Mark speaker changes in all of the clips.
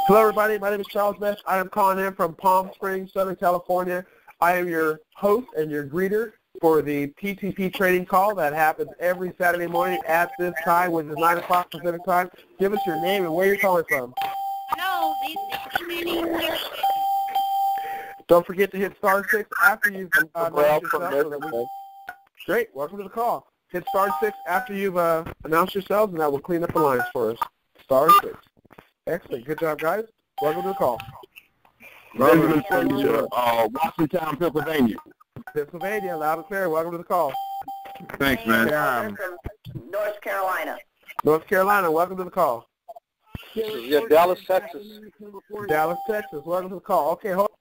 Speaker 1: Hello, everybody. My name is Charles Best. I am calling in from Palm Springs, Southern California. I am your host and your greeter for the PTP training call that happens every Saturday morning at this time, which is 9 o'clock Pacific time. Give us your name and where you're calling from.
Speaker 2: No,
Speaker 1: Don't forget to hit *6 after you've announced yourself. Great. Welcome to the call. Hit *6 after you've announced yourselves, and that will clean up the lines for us. *6. Excellent. Good job, guys. Welcome to the call.
Speaker 3: Benjamin from Washington, Pennsylvania.
Speaker 1: Pennsylvania, loud and clear. Welcome to the call.
Speaker 3: Thanks, man.
Speaker 4: From North Carolina.
Speaker 1: North Carolina, welcome to the call.
Speaker 5: Yeah, Dallas, Texas.
Speaker 1: Dallas, Texas, welcome to the call. Okay, hold on.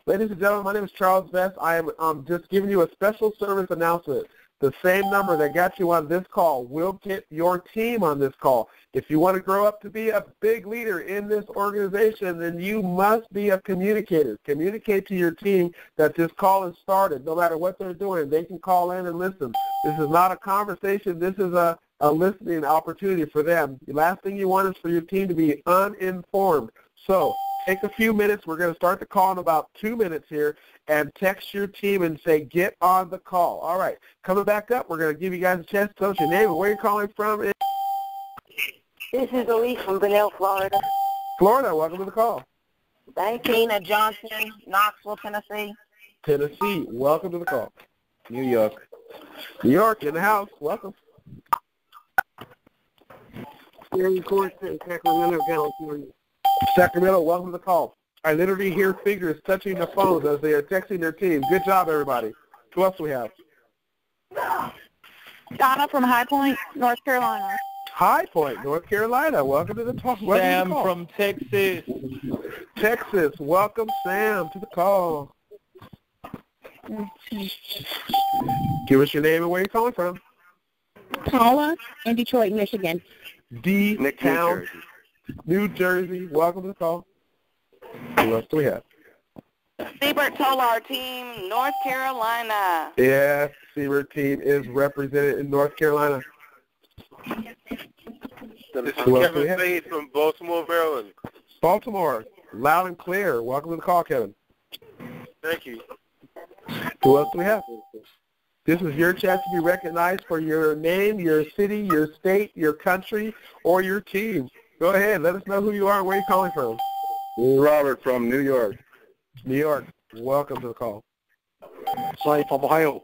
Speaker 1: Ladies and gentlemen, my name is Charles Best. I am just giving you a special service announcement. The same number that got you on this call will get your team on this call. If you want to grow up to be a big leader in this organization, then you must be a communicator. Communicate to your team that this call is started. No matter what they're doing, they can call in and listen. This is not a conversation. This is a listening opportunity for them. The last thing you want is for your team to be uninformed. So take a few minutes. We're going to start the call in about 2 minutes here, and text your team and say, get on the call. All right. Coming back up, we're going to give you guys a chance to tell us your name and where you're calling from.
Speaker 4: This is Elise from Bonnell, Florida.
Speaker 1: Florida, welcome to the call.
Speaker 4: Thank you. Tina Johnson, Knoxville, Tennessee.
Speaker 1: Tennessee, welcome to the call.
Speaker 5: New York.
Speaker 1: New York, in the house, welcome.
Speaker 4: Sacramento, California.
Speaker 1: Sacramento, welcome to the call. I literally hear fingers touching the phones as they are texting their team. Good job, everybody. Who else do we have?
Speaker 2: Donna from High Point, North Carolina.
Speaker 1: High Point, North Carolina. Welcome to the talk.
Speaker 5: Sam from Texas.
Speaker 1: Texas, welcome, Sam, to the call. Give us your name and where you're calling from.
Speaker 2: Paula in Detroit, Michigan.
Speaker 1: D-Town, New Jersey. Welcome to the call. Who else do we have?
Speaker 2: Siebert Tolar Team, North Carolina.
Speaker 1: Yes, Siebert team is represented in North Carolina.
Speaker 5: This is Kevin Spade from Baltimore, Maryland.
Speaker 1: Baltimore, loud and clear. Welcome to the call, Kevin.
Speaker 5: Thank you.
Speaker 1: Who else do we have? This is your chance to be recognized for your name, your city, your state, your country, or your team. Go ahead. Let us know who you are and where you're calling from.
Speaker 3: Robert from New York.
Speaker 1: New York, welcome to the call.
Speaker 5: Sonny from Ohio.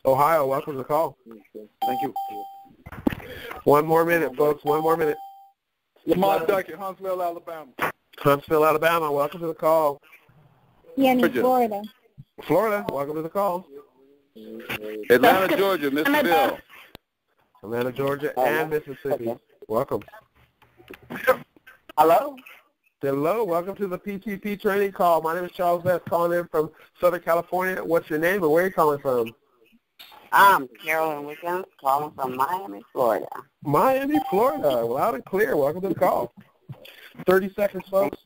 Speaker 1: Ohio, welcome to the call.
Speaker 5: Thank you.
Speaker 1: 1 more minute, folks. 1 more minute.
Speaker 5: Lamar Duckett, Huntsville, Alabama.
Speaker 1: Huntsville, Alabama, welcome to the call.
Speaker 2: Jenny, Florida.
Speaker 1: Florida, welcome to the call.
Speaker 3: Atlanta, Georgia, Mississippi.
Speaker 1: Atlanta, Georgia, and Mississippi. Welcome.
Speaker 4: Hello?
Speaker 1: Hello, welcome to the PTP training call. My name is Charles Best, calling in from Southern California. What's your name and where are you calling from?
Speaker 4: I'm Carolyn Wiggins, calling from Miami, Florida.
Speaker 1: Miami, Florida. Loud and clear. Welcome to the call. 30 seconds, folks.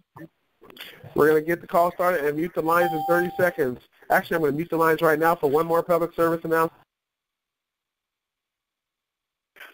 Speaker 1: We're going to get the call started and mute the lines in 30 seconds. Actually, I'm going to mute the lines right now for one more public service announcement.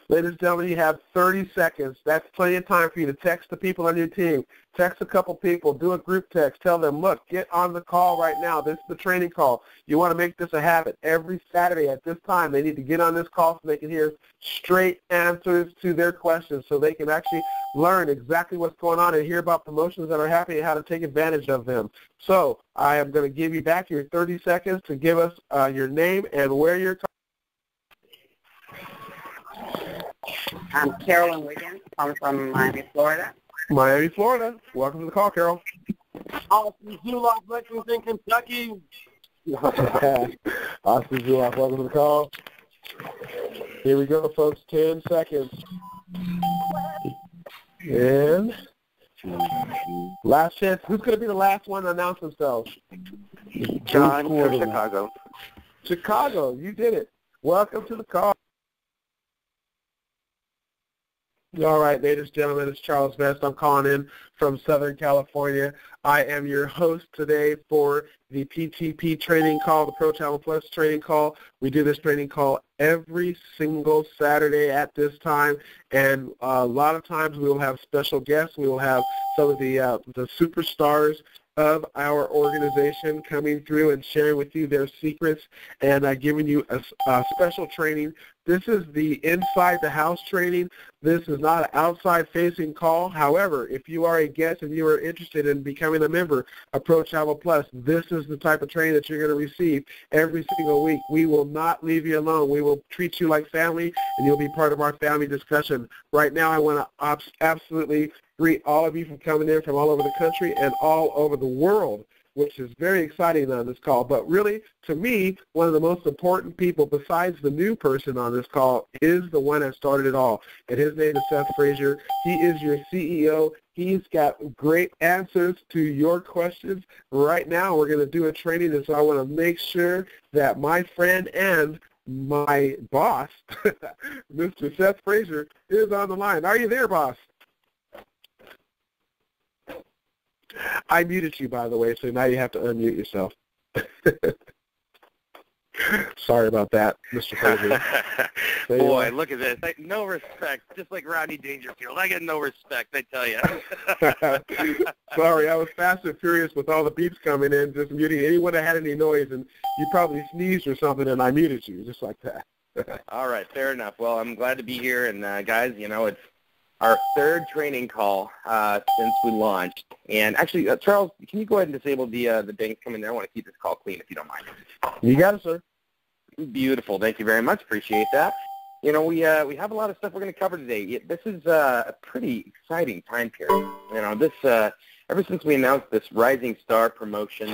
Speaker 1: Ladies and gentlemen, you have 30 seconds. That's plenty of time for you to text the people on your team. Text a couple people. Do a group text. Tell them, look, get on the call right now. This is the training call. You want to make this a habit. Every Saturday at this time, they need to get on this call so they can hear straight answers to their questions so they can actually learn exactly what's going on and hear about promotions that are happening and how to take advantage of them. So I am going to give you back your 30 seconds to give us your name and where you're calling.
Speaker 4: I'm Carolyn Wiggins, calling from Miami, Florida.
Speaker 1: Miami, Florida. Welcome to the call, Carol.
Speaker 4: Austin Zuloff, Lexington, Kentucky.
Speaker 1: Austin Zuloff, welcome to the call. Here we go, folks. 10 seconds. And last chance. Who's going to be the last one to announce themselves?
Speaker 5: John from Chicago.
Speaker 1: Chicago, you did it. Welcome to the call. All right, ladies and gentlemen, it's Charles Vest. I'm calling in from Southern California. I am your host today for the PTP training call, the Pro Travel Plus training call. We do this training call every single Saturday at this time, and a lot of times we will have special guests. We will have some of the superstars of our organization coming through and sharing with you their secrets and giving you a special training. This is the inside the house training. This is not an outside facing call. However, if you are a guest and you are interested in becoming a member of Pro Travel Plus, this is the type of training that you're going to receive every single week. We will not leave you alone. We will treat you like family, and you'll be part of our family discussion. Right now, I want to absolutely greet all of you from coming in from all over the country and all over the world, which is very exciting on this call. But really, to me, one of the most important people besides the new person on this call is the one that started it all. And his name is Seth Frazier. He is your CEO. He's got great answers to your questions. Right now, we're going to do a training, and so I want to make sure that my friend and my boss, Mr. Seth Frazier, is on the line. Are you there, boss? I muted you, by the way, so now you have to unmute yourself. Sorry about that, Mr. Frazier.
Speaker 6: Boy, look at this. No respect, just like Rodney Dangerfield. I get no respect, I tell you.
Speaker 1: Sorry, I was fast and furious with all the beeps coming in, just muting anyone that had any noise, and you probably sneezed or something, and I muted you, just like that.
Speaker 6: All right, fair enough. Well, I'm glad to be here, and guys, you know, it's our third training call since we launched. And actually, Charles, can you go ahead and disable the dings coming there? I want to keep this call clean, if you don't mind.
Speaker 1: You got it, sir.
Speaker 6: Beautiful. Thank you very much. Appreciate that. You know, we have a lot of stuff we're going to cover today. This is a pretty exciting time period. You know, this ever since we announced this Rising Star promotion,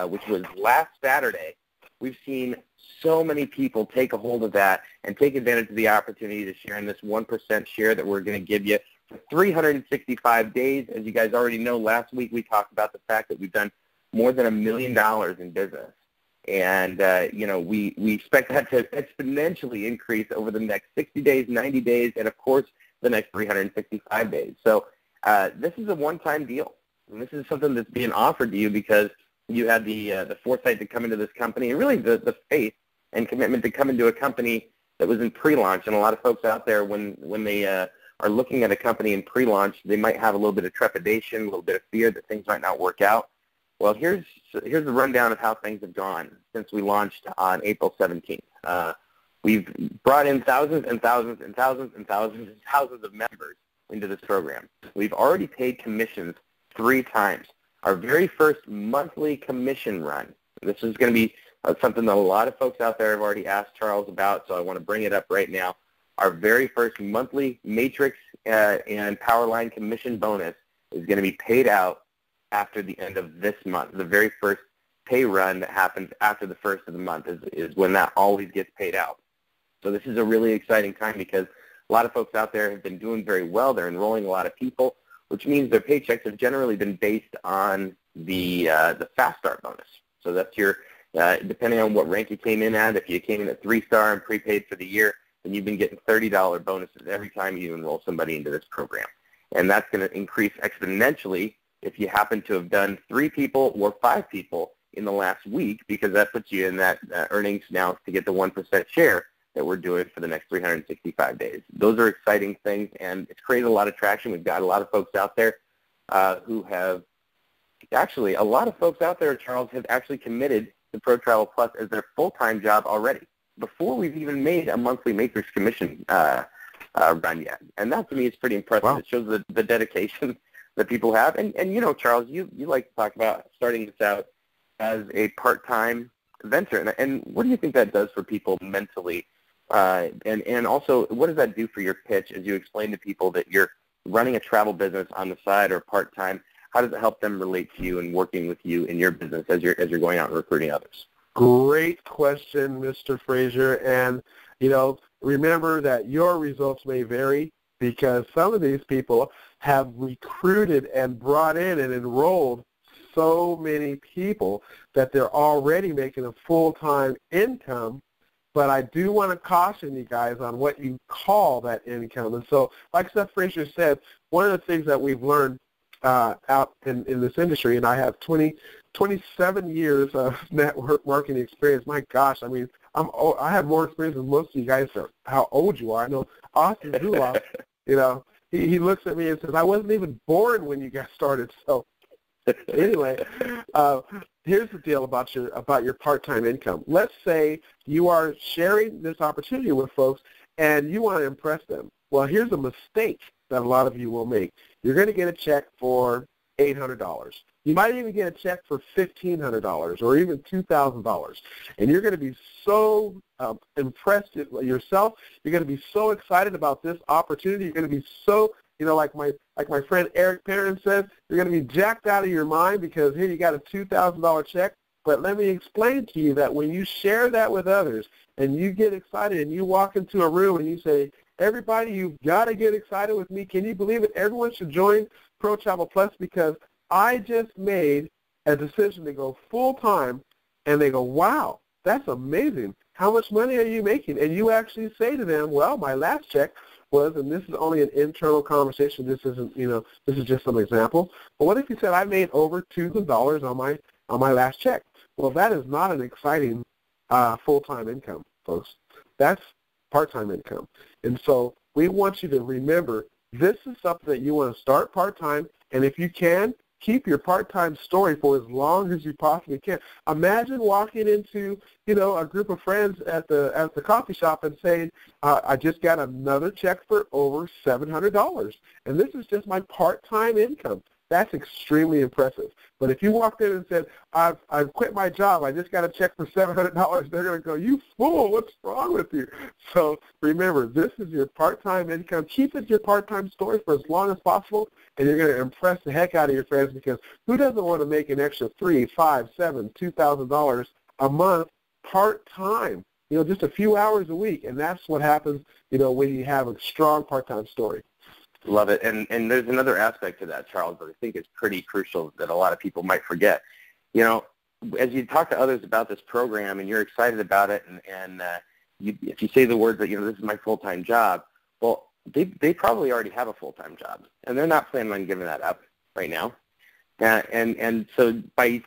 Speaker 6: which was last Saturday, we've seen so many people take a hold of that and take advantage of the opportunity to share in this 1% share that we're going to give you for 365 days. As you guys already know, last week we talked about the fact that we've done more than $1 million in business. And, you know, we expect that to exponentially increase over the next 60 days, 90 days, and, of course, the next 365 days. So this is a one-time deal. And this is something that's being offered to you because you had the foresight to come into this company and really the faith and commitment to come into a company that was in pre-launch. And a lot of folks out there, when they are looking at a company in pre-launch, they might have a little bit of trepidation, a little bit of fear that things might not work out. Well, here's the rundown of how things have gone since we launched on April 17th. We've brought in thousands and thousands and thousands and thousands and thousands of members into this program. We've already paid commissions 3 times. Our very first monthly commission run, this is going to be something that a lot of folks out there have already asked Charles about, so I want to bring it up right now. Our very first monthly Matrix and Powerline commission bonus is going to be paid out after the end of this month. The very first pay run that happens after the first of the month is when that always gets paid out. So this is a really exciting time because a lot of folks out there have been doing very well. They're enrolling a lot of people, which means their paychecks have generally been based on the Fast Start bonus. So that's your, depending on what rank you came in at, if you came in at 3-star and prepaid for the year, then you've been getting $30 bonuses every time you enroll somebody into this program. And that's going to increase exponentially if you happen to have done 3 people or 5 people in the last week, because that puts you in that earnings now to get the 1% share that we're doing for the next 365 days. Those are exciting things, and it's created a lot of traction. We've got a lot of folks out there who have actually, a lot of folks out there, Charles, have actually committed to Pro Travel Plus as their full-time job already before we've even made a monthly Matrix commission run yet. And that, to me, is pretty impressive. Wow. It shows the dedication that people have. And you know, Charles, you like to talk about starting this out as a part-time venture. And what do you think that does for people mentally? And also, what does that do for your pitch as you explain to people that you're running a travel business on the side or part-time? How does it help them relate to you and working with you in your business as you're going out and recruiting others?
Speaker 1: Great question, Mr. Frazier. And, you know, remember that your results may vary because some of these people have recruited and brought in and enrolled so many people that they're already making a full-time income but I do want to caution you guys on what you call that income. And so, like Seth Frazier said, one of the things that we've learned out in this industry, and I have 27 years of network marketing experience. My gosh, I mean, I have more experience than most of you guys are. How old you are? I know Austin Zuloff, you know, he looks at me and says, I wasn't even born when you guys started. So anyway, here's the deal about your part-time income. Let's say you are sharing this opportunity with folks and you want to impress them. Well, here's a mistake that a lot of you will make. You're going to get a check for $800. You might even get a check for $1,500 or even $2,000. And you're going to be so impressed with yourself. You're going to be so excited about this opportunity. You're going to be so, you know, like my friend Eric Perrin says, you're going to be jacked out of your mind because here you got a $2,000 check. But let me explain to you that when you share that with others and you get excited and you walk into a room and you say, everybody, you've got to get excited with me. Can you believe it? Everyone should join Pro Travel Plus because I just made a decision to go full-time, and they go, wow, that's amazing. How much money are you making? And you actually say to them, well, my last check was, and this is only an internal conversation, this isn't, you know, this is just some example, but what if you said I made over $2,000 on my last check? Well, that is not an exciting full-time income, folks. That's part-time income. And so we want you to remember this is something that you want to start part-time, and if you can, keep your part-time story for as long as you possibly can. Imagine walking into, you know, a group of friends at the coffee shop and saying, I just got another check for over $700, and this is just my part-time income. That's extremely impressive. But if you walked in and said, I've quit my job, I just got a check for $700, they're going to go, you fool, what's wrong with you? So remember, this is your part-time income. Keep it your part-time story for as long as possible, and you're going to impress the heck out of your friends because who doesn't want to make an extra $3,000, $5,000, $7,000, $2,000 a month part-time? You know, just a few hours a week, and that's what happens, you know, when you have a strong part-time story.
Speaker 6: Love it. And there's another aspect to that, Charles, that I think is pretty crucial that a lot of people might forget. You know, as you talk to others about this program and you're excited about it, and if you say the words that, you know, this is my full-time job, well, they probably already have a full-time job, and they're not planning on giving that up right now. And so by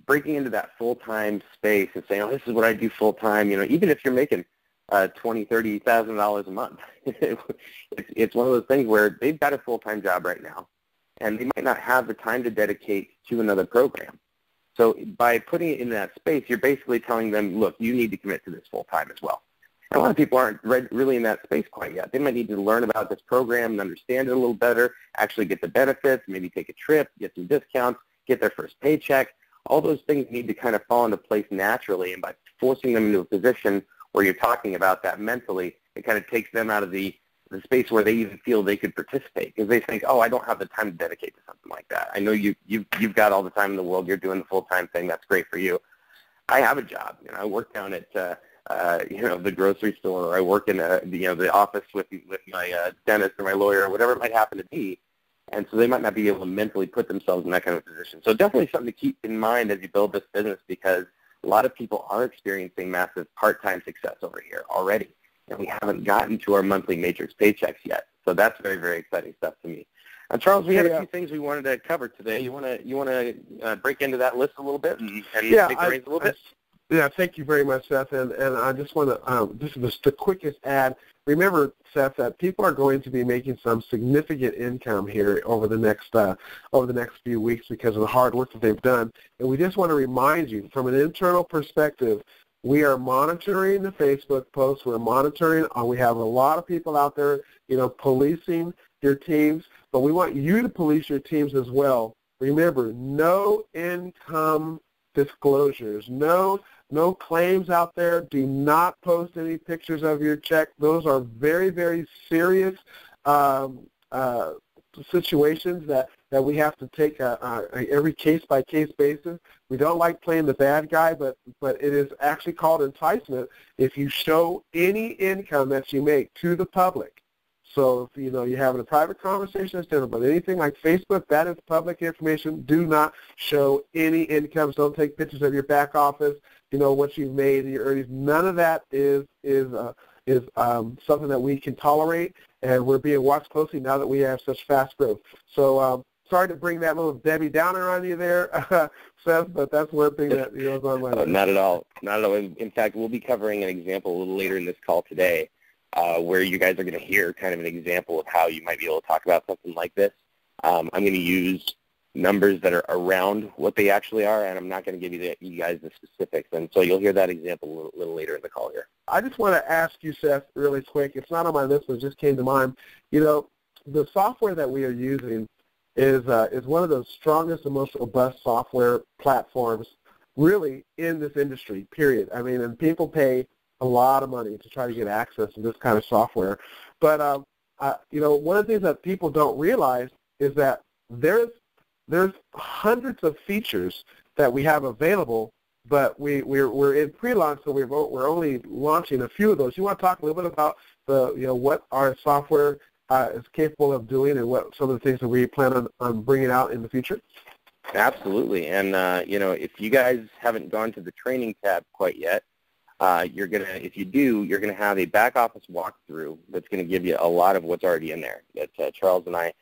Speaker 6: breaking into that full-time space and saying, oh, this is what I do full-time, you know, even if you're making $20,000, $30,000 a month. It's one of those things where they've got a full-time job right now, and they might not have the time to dedicate to another program. So by putting it in that space, you're basically telling them, look, you need to commit to this full-time as well. And a lot of people aren't really in that space quite yet. They might need to learn about this program and understand it a little better, actually get the benefits, maybe take a trip, get some discounts, get their first paycheck. All those things need to kind of fall into place naturally, and by forcing them into a position where you're talking about that mentally, it kind of takes them out of the space where they even feel they could participate because they think, oh, I don't have the time to dedicate to something like that. I know you've got all the time in the world. You're doing the full-time thing. That's great for you. I have a job. You know, I work down at you know, the grocery store, or I work in the office with my dentist or my lawyer or whatever it might happen to be. And so they might not be able to mentally put themselves in that kind of position. So definitely something to keep in mind as you build this business, because a lot of people are experiencing massive part-time success over here already, and we haven't gotten to our monthly matrix paychecks yet. So that's very, very exciting stuff to me. Charles, we had a few things we wanted to cover today. You want to break into that list a little bit and take the reins a little bit?
Speaker 1: Yeah, thank you very much, Seth. And I just want to this is the quickest ad. Remember, Seth, that people are going to be making some significant income here over the next few weeks because of the hard work that they've done. And we just want to remind you, from an internal perspective, we are monitoring the Facebook posts. We're monitoring. We have a lot of people out there, you know, policing your teams, but we want you to police your teams as well. Remember, no income disclosures, no claims out there. Do not post any pictures of your check. Those are very, very serious situations that we have to take every case-by-case basis. We don't like playing the bad guy, but it is actually called enticement if you show any income that you make to the public. So if you're having a private conversation, that's different. But anything like Facebook, that is public information. Do not show any incomes. Don't take pictures of your back office. what you've made in your earnings. None of that is something that we can tolerate, and we're being watched closely now that we have such fast growth. So sorry to bring that little Debbie Downer on you there, Seth, but that's one thing that is on my list.
Speaker 6: Not at all. Not at all. In fact, we'll be covering an example a little later in this call today where you guys are going to hear kind of an example of how you might be able to talk about something like this. I'm going to use numbers that are around what they actually are, and I'm not going to give you guys the specifics. And so you'll hear that example a little later in the call here.
Speaker 1: I just want to ask you, Seth, really quick. It's not on my list, but it just came to mind. The software that we are using is one of the strongest and most robust software platforms really in this industry, period. I mean, and people pay a lot of money to try to get access to this kind of software. But, one of the things that people don't realize is that there's hundreds of features that we have available, but we're in pre-launch, so we're only launching a few of those. You want to talk a little bit about what our software is capable of doing and what some of the things that we plan on bringing out in the future?
Speaker 6: Absolutely. And, if you guys haven't gone to the training tab quite yet, if you do, you're going to have a back office walkthrough that's going to give you a lot of what's already in there that Charles and I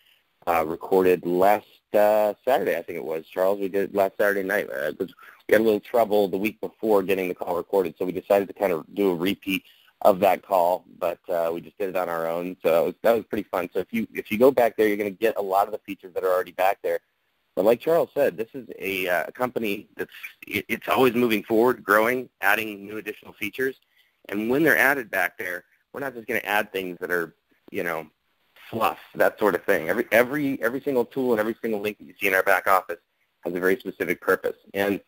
Speaker 6: recorded last Saturday, I think it was. Charles, we did it last Saturday night. We had a little trouble the week before getting the call recorded, so we decided to kind of do a repeat of that call, but we just did it on our own, so that was pretty fun. So if you go back there, you're going to get a lot of the features that are already back there. But like Charles said, this is a company it's always moving forward, growing, adding new additional features, and when they're added back there, we're not just going to add things that are, fluff, that sort of thing. Every single tool and every single link that you see in our back office has a very specific purpose. And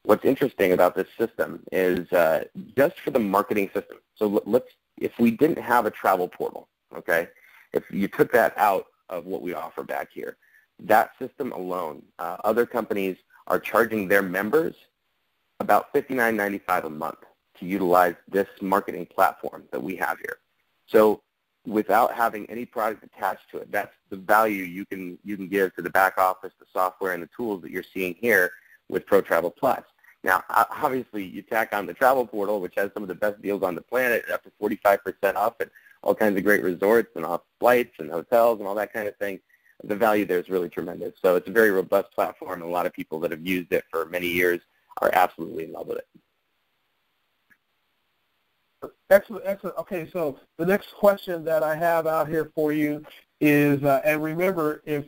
Speaker 6: what's interesting about this system is just for the marketing system. So if we didn't have a travel portal, okay, if you took that out of what we offer back here, that system alone, other companies are charging their members about $59.95 a month to utilize this marketing platform that we have here. So without having any product attached to it, that's the value you can give to the back office, the software, and the tools that you're seeing here with Pro Travel Plus. Now, obviously, you tack on the travel portal, which has some of the best deals on the planet, up to 45% off at all kinds of great resorts and off flights and hotels and all that kind of thing. The value there is really tremendous. So it's a very robust platform, and a lot of people that have used it for many years are absolutely in love with it.
Speaker 1: Excellent, excellent. Okay, so the next question that I have out here for you is, and remember, if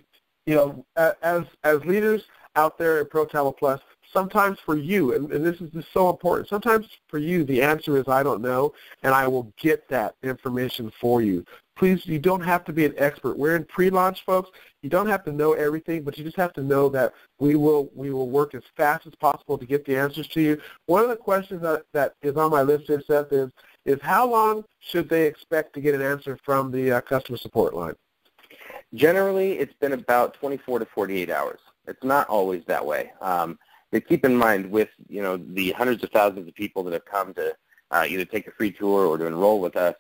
Speaker 1: as leaders out there at Pro Travel Plus, sometimes for you, and this is just so important, sometimes for you the answer is I don't know, and I will get that information for you. Please, you don't have to be an expert. We're in pre-launch, folks. You don't have to know everything, but you just have to know that we will work as fast as possible to get the answers to you. One of the questions that is on my list here, Seth, is how long should they expect to get an answer from the customer support line?
Speaker 6: Generally, it's been about 24 to 48 hours. It's not always that way. But keep in mind, with the hundreds of thousands of people that have come to either take a free tour or to enroll with us,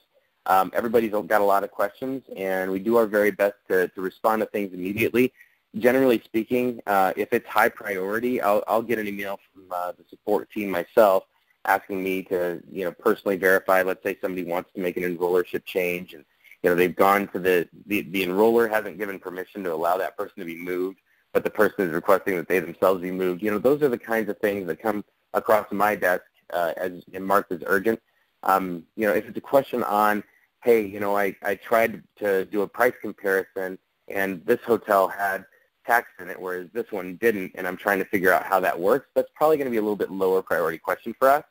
Speaker 6: everybody's got a lot of questions, and we do our very best to respond to things immediately. Generally speaking, if it's high priority, I'll get an email from the support team myself asking me to personally verify. Let's say somebody wants to make an enrollership change, and they've gone to the enroller hasn't given permission to allow that person to be moved, but the person is requesting that they themselves be moved. Those are the kinds of things that come across my desk and marked as urgent. If it's a question on, hey, I tried to do a price comparison and this hotel had tax in it, whereas this one didn't, and I'm trying to figure out how that works, that's probably going to be a little bit lower priority question for us.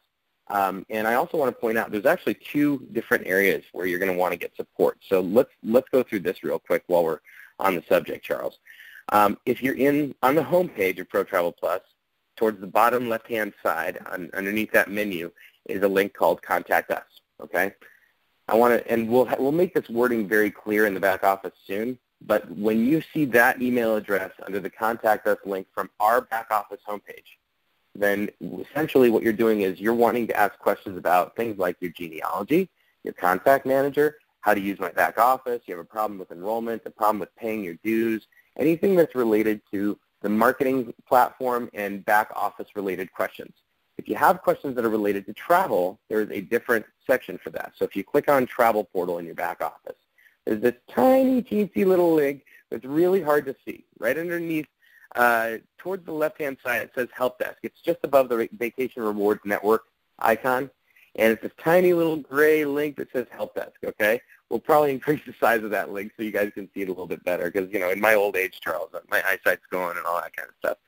Speaker 6: And I also want to point out there's actually two different areas where you're going to want to get support. So let's go through this real quick while we're on the subject, Charles. If you're on the home page of Pro Travel Plus, towards the bottom left-hand side, underneath that menu, is a link called Contact Us. Okay, we'll make this wording very clear in the back office soon. But when you see that email address under the Contact Us link from our back office homepage, then essentially what you're doing is you're wanting to ask questions about things like your genealogy, your contact manager, how to use my back office, you have a problem with enrollment, a problem with paying your dues, anything that's related to the marketing platform and back office related questions. If you have questions that are related to travel, there's a different section for that. So if you click on Travel Portal in your back office, there's this tiny, teensy little link that's really hard to see. Right underneath, towards the left-hand side, it says Help Desk. It's just above the Vacation Rewards Network icon, and it's this tiny little gray link that says Help Desk, okay? We'll probably increase the size of that link so you guys can see it a little bit better because, you know, in my old age, Charles, my eyesight's going and all that kind of stuff.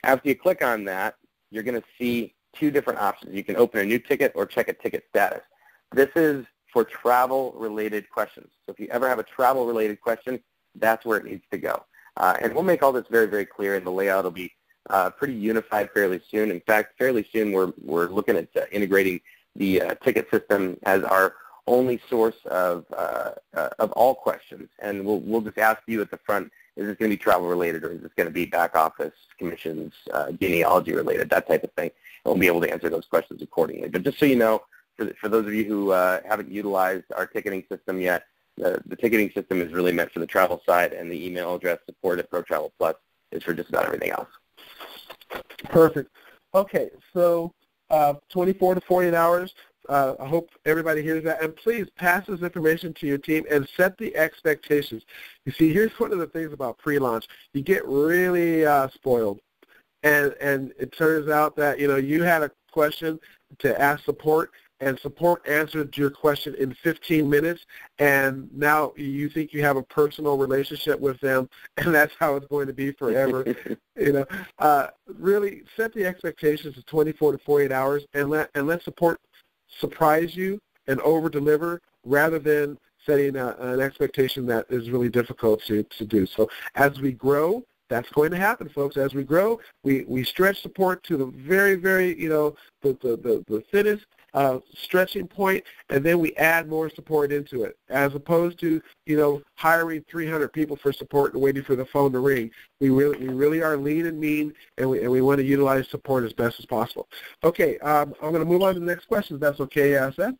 Speaker 6: After you click on that, you're going to see two different options. You can open a new ticket or check a ticket status. This is for travel-related questions. So if you ever have a travel-related question, that's where it needs to go. And we'll make all this very, very clear, and the layout will be pretty unified fairly soon. In fact, fairly soon we're looking at integrating the ticket system as our only source of all questions. And we'll just ask you at the front, is this going to be travel-related or is this going to be back office, commissions, genealogy-related, that type of thing. And we'll be able to answer those questions accordingly. But just so you know, for those of you who haven't utilized our ticketing system yet, the ticketing system is really meant for the travel side, and the email address support at ProTravel Plus is for just about everything else.
Speaker 1: Perfect. Okay, so 24 to 48 hours. I hope everybody hears that. And please pass this information to your team and set the expectations. You see, here's one of the things about pre-launch. You get really spoiled. And it turns out that, you know, you had a question to ask support, and support answered your question in 15 minutes, and now you think you have a personal relationship with them, and that's how it's going to be forever. You know, really set the expectations of 24 to 48 hours, and let support surprise you and over-deliver rather than setting an expectation that is really difficult to do. So as we grow, that's going to happen, folks. As we grow, we stretch support to the very, very, you know, the thinnest stretching point, and then we add more support into it, as opposed to, you know, hiring 300 people for support and waiting for the phone to ring. We really are lean and mean, and we want to utilize support as best as possible. Okay, I'm going to move on to the next question, if that's okay, Seth?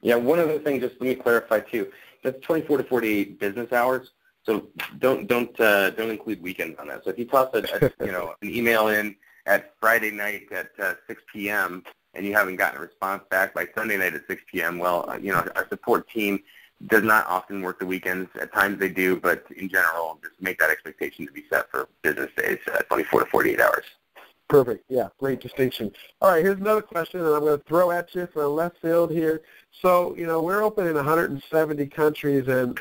Speaker 6: Yeah, one other thing, just let me clarify too. That's 24 to 48 business hours. So don't include weekends on that. So if you toss you know, an email in at Friday night at 6 p.m. and you haven't gotten a response back by Sunday night at 6 p.m., well, you know, our support team does not often work the weekends. At times they do, but in general, just make that expectation to be set for business days, 24 to 48 hours.
Speaker 1: Perfect. Yeah, great distinction. All right, here's another question, and I'm going to throw at you from left field here. So, you know, we're open in 170 countries, and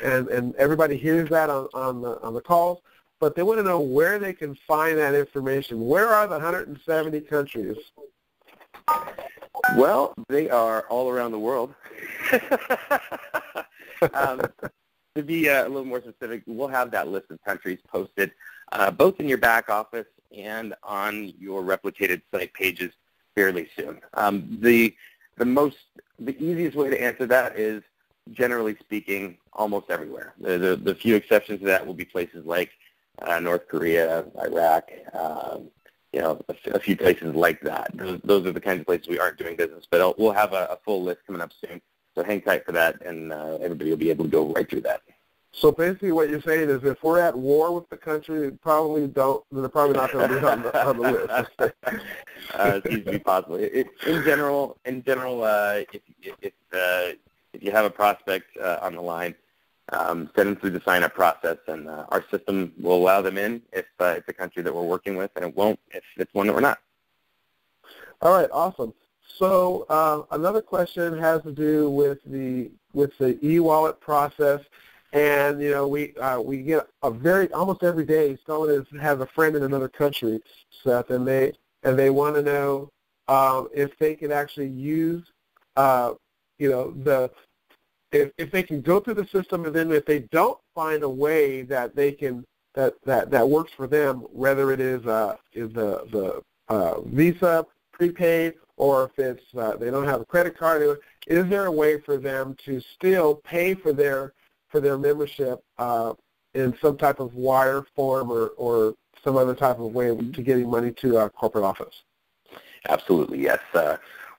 Speaker 1: everybody hears that on the calls, but they want to know where they can find that information. Where are the 170 countries?
Speaker 6: Well, they are all around the world. To be a little more specific, we'll have that list of countries posted both in your back office and on your replicated site pages fairly soon. The easiest way to answer that is, generally speaking, almost everywhere. The few exceptions to that will be places like North Korea, Iraq, you know, a few places like that. Those are the kinds of places we aren't doing business, but we'll have a full list coming up soon. So hang tight for that, and everybody will be able to go right through that.
Speaker 1: So basically what you're saying is if we're at war with the country, they're probably not going to be on the list.
Speaker 6: It's easily possible. In general, if you have a prospect on the line, send them through the sign-up process, and our system will allow them in if it's a country that we're working with, and it won't if it's one that we're not.
Speaker 1: All right, awesome. So another question has to do with the e-wallet process. And, you know, we get almost every day someone has a friend in another country, Seth, and they want to know if they can actually use, you know, if they can go through the system, and then if they don't find a way that they can that works for them, whether it is the Visa prepaid or if it's they don't have a credit card, is there a way for them to still pay for their membership in some type of wire form or some other type of way to getting money to our corporate office?
Speaker 6: Absolutely, yes.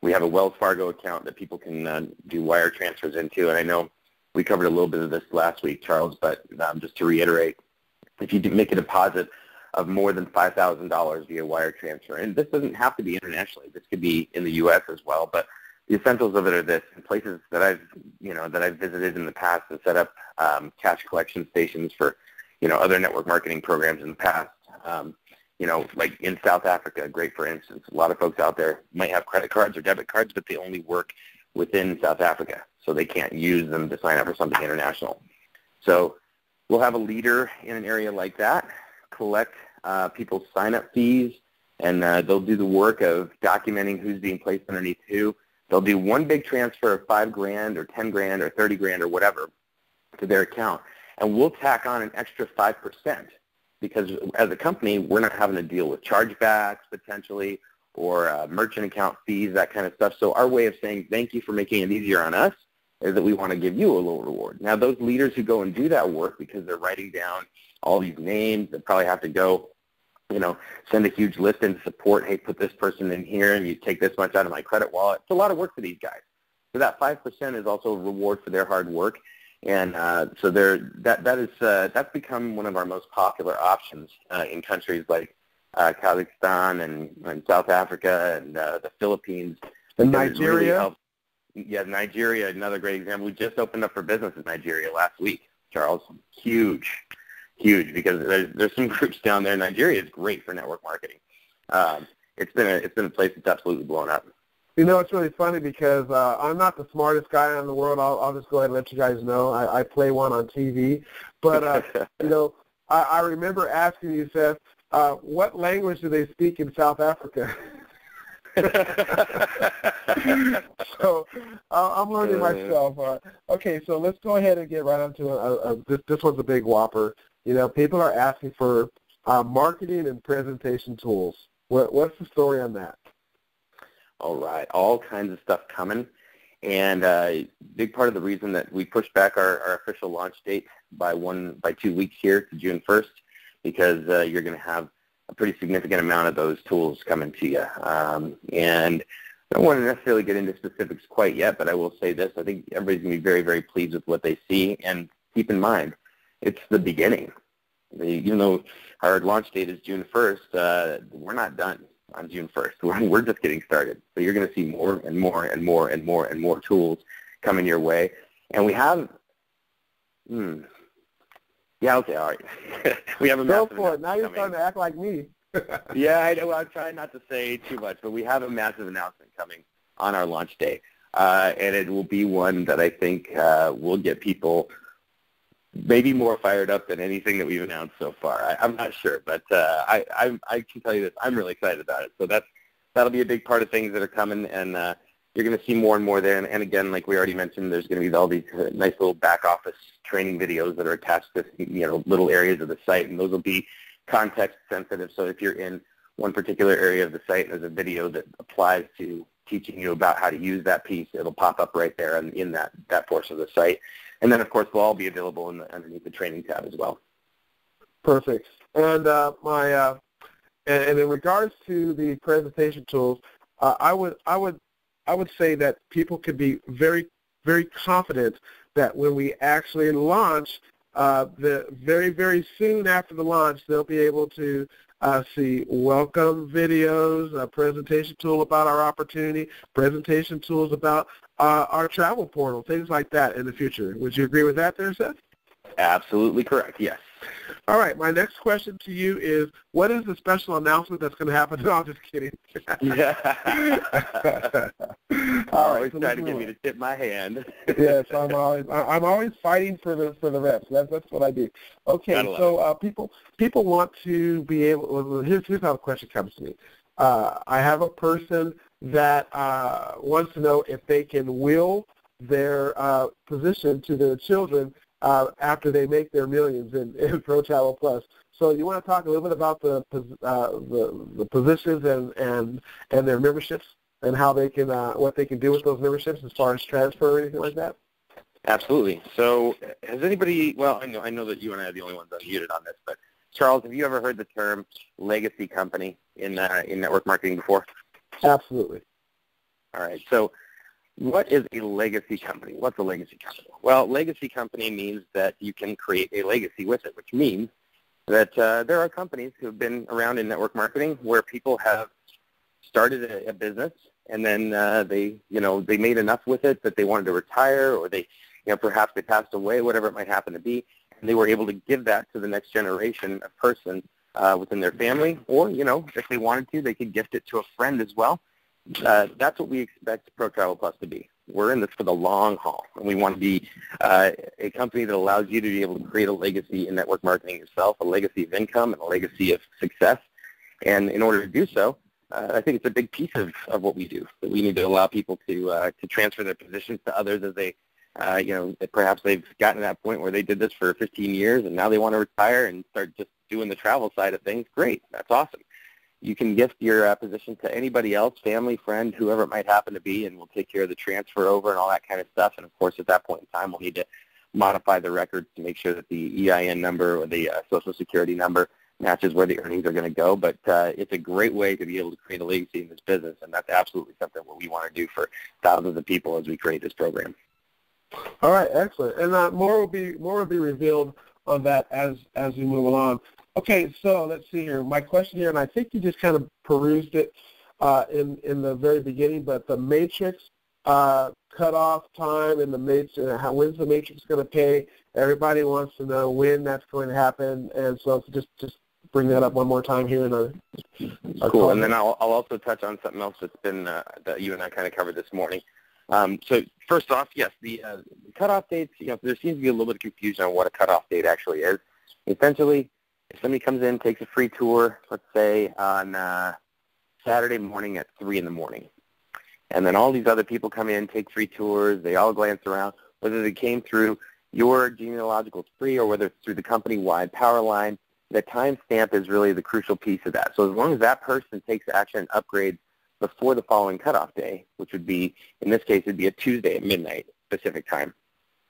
Speaker 6: We have a Wells Fargo account that people can do wire transfers into, and I know we covered a little bit of this last week, Charles, but just to reiterate, if you make a deposit of more than $5,000 via wire transfer. And this doesn't have to be internationally. This could be in the U.S. as well. But the essentials of it are this: in places that I've visited in the past and set up cash collection stations for, other network marketing programs in the past. Like in South Africa, great for instance. A lot of folks out there might have credit cards or debit cards, but they only work within South Africa, so they can't use them to sign up for something international. So we'll have a leader in an area like that collect people's sign-up fees, and they'll do the work of documenting who's being placed underneath who. They'll do one big transfer of $5,000 or $10,000 or $30,000 or whatever to their account, and we'll tack on an extra 5%. Because as a company, we're not having to deal with chargebacks potentially or merchant account fees, that kind of stuff. So our way of saying thank you for making it easier on us is that we want to give you a little reward. Now, those leaders who go and do that work because they're writing down all these names, they probably have to go, send a huge list in support. Hey, put this person in here, and you take this much out of my credit wallet. It's a lot of work for these guys. So that 5% is also a reward for their hard work. And so that's become one of our most popular options in countries like Kazakhstan and South Africa and the Philippines.
Speaker 1: And Nigeria?
Speaker 6: Really Nigeria, another great example. We just opened up for business in Nigeria last week, Charles. Huge, because there's some groups down there. Nigeria is great for network marketing. It's been a place that's absolutely blown up.
Speaker 1: It's really funny because I'm not the smartest guy in the world. I'll just go ahead and let you guys know. I play one on TV. But, I remember asking you, Seth, what language do they speak in South Africa? So I'm learning myself. Okay, so let's go ahead and get right onto this one's a big whopper. People are asking for marketing and presentation tools. What's the story on that?
Speaker 6: All right, all kinds of stuff coming, and a big part of the reason that we pushed back our official launch date by 2 weeks here to June 1st, because you're going to have a pretty significant amount of those tools coming to you. And I don't want to necessarily get into specifics quite yet, but I will say this: I think everybody's going to be very, very pleased with what they see, and keep in mind, it's the beginning. Even though our launch date is June 1st, we're not done on June 1st. We're just getting started. So you're going to see more and more and more and more and more tools coming your way. And we have, all right. We have a massive
Speaker 1: Go for it. Now you're starting to act like me.
Speaker 6: Yeah, I know. I'm trying not to say too much, but we have a massive announcement coming on our launch day. And it will be one that I think will get people maybe more fired up than anything that we've announced so far. I'm not sure, but I can tell you this: I'm really excited about it. So that'll be a big part of things that are coming, and you're going to see more and more there. And again, like we already mentioned, there's going to be all these nice little back office training videos that are attached to little areas of the site, and those will be context sensitive. So if you're in one particular area of the site and there's a video that applies to teaching you about how to use that piece, it'll pop up right there in that portion of the site. And then, of course, they'll all be available underneath the training tab as well.
Speaker 1: Perfect. And and in regards to the presentation tools, I would say that people could be very, very confident that when we actually launch, very, very soon after the launch, they'll be able to see welcome videos, a presentation tool about our opportunity, presentation tools about our travel portal, things like that in the future. Would you agree with that there, Seth?
Speaker 6: Absolutely correct, yes.
Speaker 1: All right, my next question to you is, what is the special announcement that's going to happen? No, I'm just kidding.
Speaker 6: Yeah. Always trying to get me to tip my hand.
Speaker 1: Yes, I'm always fighting for the reps. That's what I do. Okay, so people want to be able. Well, here's how the question comes to me. I have a person that wants to know if they can will their position to their children after they make their millions in Pro Travel Plus. So you want to talk a little bit about the positions and their memberships and how they can what they can do with those memberships as far as transfer or anything like that?
Speaker 6: Absolutely. So has anybody? Well, I know that you and I are the only ones unmuted on this, but Charles, have you ever heard the term legacy company in network marketing before?
Speaker 1: Absolutely.
Speaker 6: All right. So what is a legacy company? What's a legacy company? Well, legacy company means that you can create a legacy with it, which means that there are companies who have been around in network marketing where people have started a business and then they made enough with it that they wanted to retire, or they, perhaps they passed away, whatever it might happen to be, and they were able to give that to the next generation of person within their family, or, if they wanted to, they could gift it to a friend as well. That's what we expect Pro Travel Plus to be. We're in this for the long haul, and we want to be a company that allows you to be able to create a legacy in network marketing yourself, a legacy of income and a legacy of success. And in order to do so, I think it's a big piece of what we do, that we need to allow people to transfer their positions to others as they, perhaps they've gotten to that point where they did this for 15 years and now they want to retire and start just doing the travel side of things. Great. That's awesome. You can gift your position to anybody else, family, friend, whoever it might happen to be, and we'll take care of the transfer over and all that kind of stuff. And, of course, at that point in time, we'll need to modify the records to make sure that the EIN number or the Social Security number matches where the earnings are going to go. But it's a great way to be able to create a legacy in this business, and that's absolutely something what we want to do for thousands of people as we create this program.
Speaker 1: All right, excellent. And more will be revealed on that as we move along. Okay, so let's see here. My question here, and I think you just kind of perused it in the very beginning, but the matrix cutoff time and the matrix, when's the matrix going to pay? Everybody wants to know when that's going to happen, and so just bring that up one more time here in our
Speaker 6: cool. Call. And then I'll also touch on something else that's been that you and I kind of covered this morning. So first off, yes, the cutoff dates. There seems to be a little bit of confusion on what a cutoff date actually is. Essentially, if somebody comes in, takes a free tour, let's say on Saturday morning at 3 in the morning, and then all these other people come in, take free tours, they all glance around, whether they came through your genealogical tree or whether it's through the company-wide power line, the timestamp is really the crucial piece of that. So as long as that person takes action and upgrades before the following cutoff day, which would be, in this case, it would be a Tuesday at midnight Pacific time,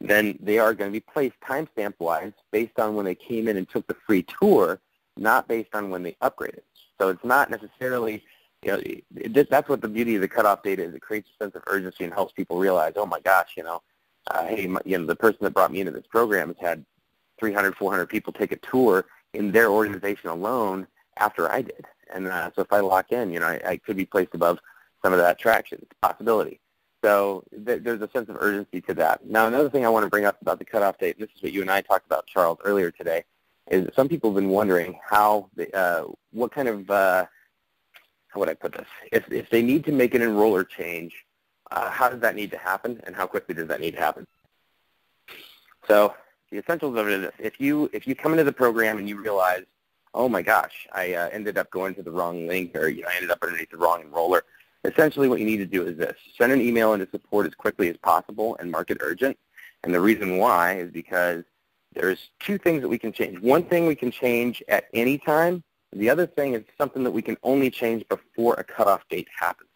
Speaker 6: then they are going to be placed timestamp-wise based on when they came in and took the free tour, not based on when they upgraded. So it's not necessarily, that's what the beauty of the cutoff date is. It creates a sense of urgency and helps people realize, oh my gosh, hey, the person that brought me into this program has had 300, 400 people take a tour in their organization alone after I did. And so if I lock in, I could be placed above some of that traction. It's a possibility. So there's a sense of urgency to that. Now, another thing I want to bring up about the cutoff date, and this is what you and I talked about, Charles, earlier today, is that some people have been wondering how, what kind of, how would I put this? If they need to make an enroller change, how does that need to happen, and how quickly does that need to happen? So the essentials of it is this. If you come into the program and you realize, oh my gosh, I ended up going to the wrong link, or I ended up underneath the wrong enroller, essentially what you need to do is this. Send an email into support as quickly as possible and mark it urgent. And the reason why is because there's two things that we can change. One thing we can change at any time. The other thing is something that we can only change before a cutoff date happens.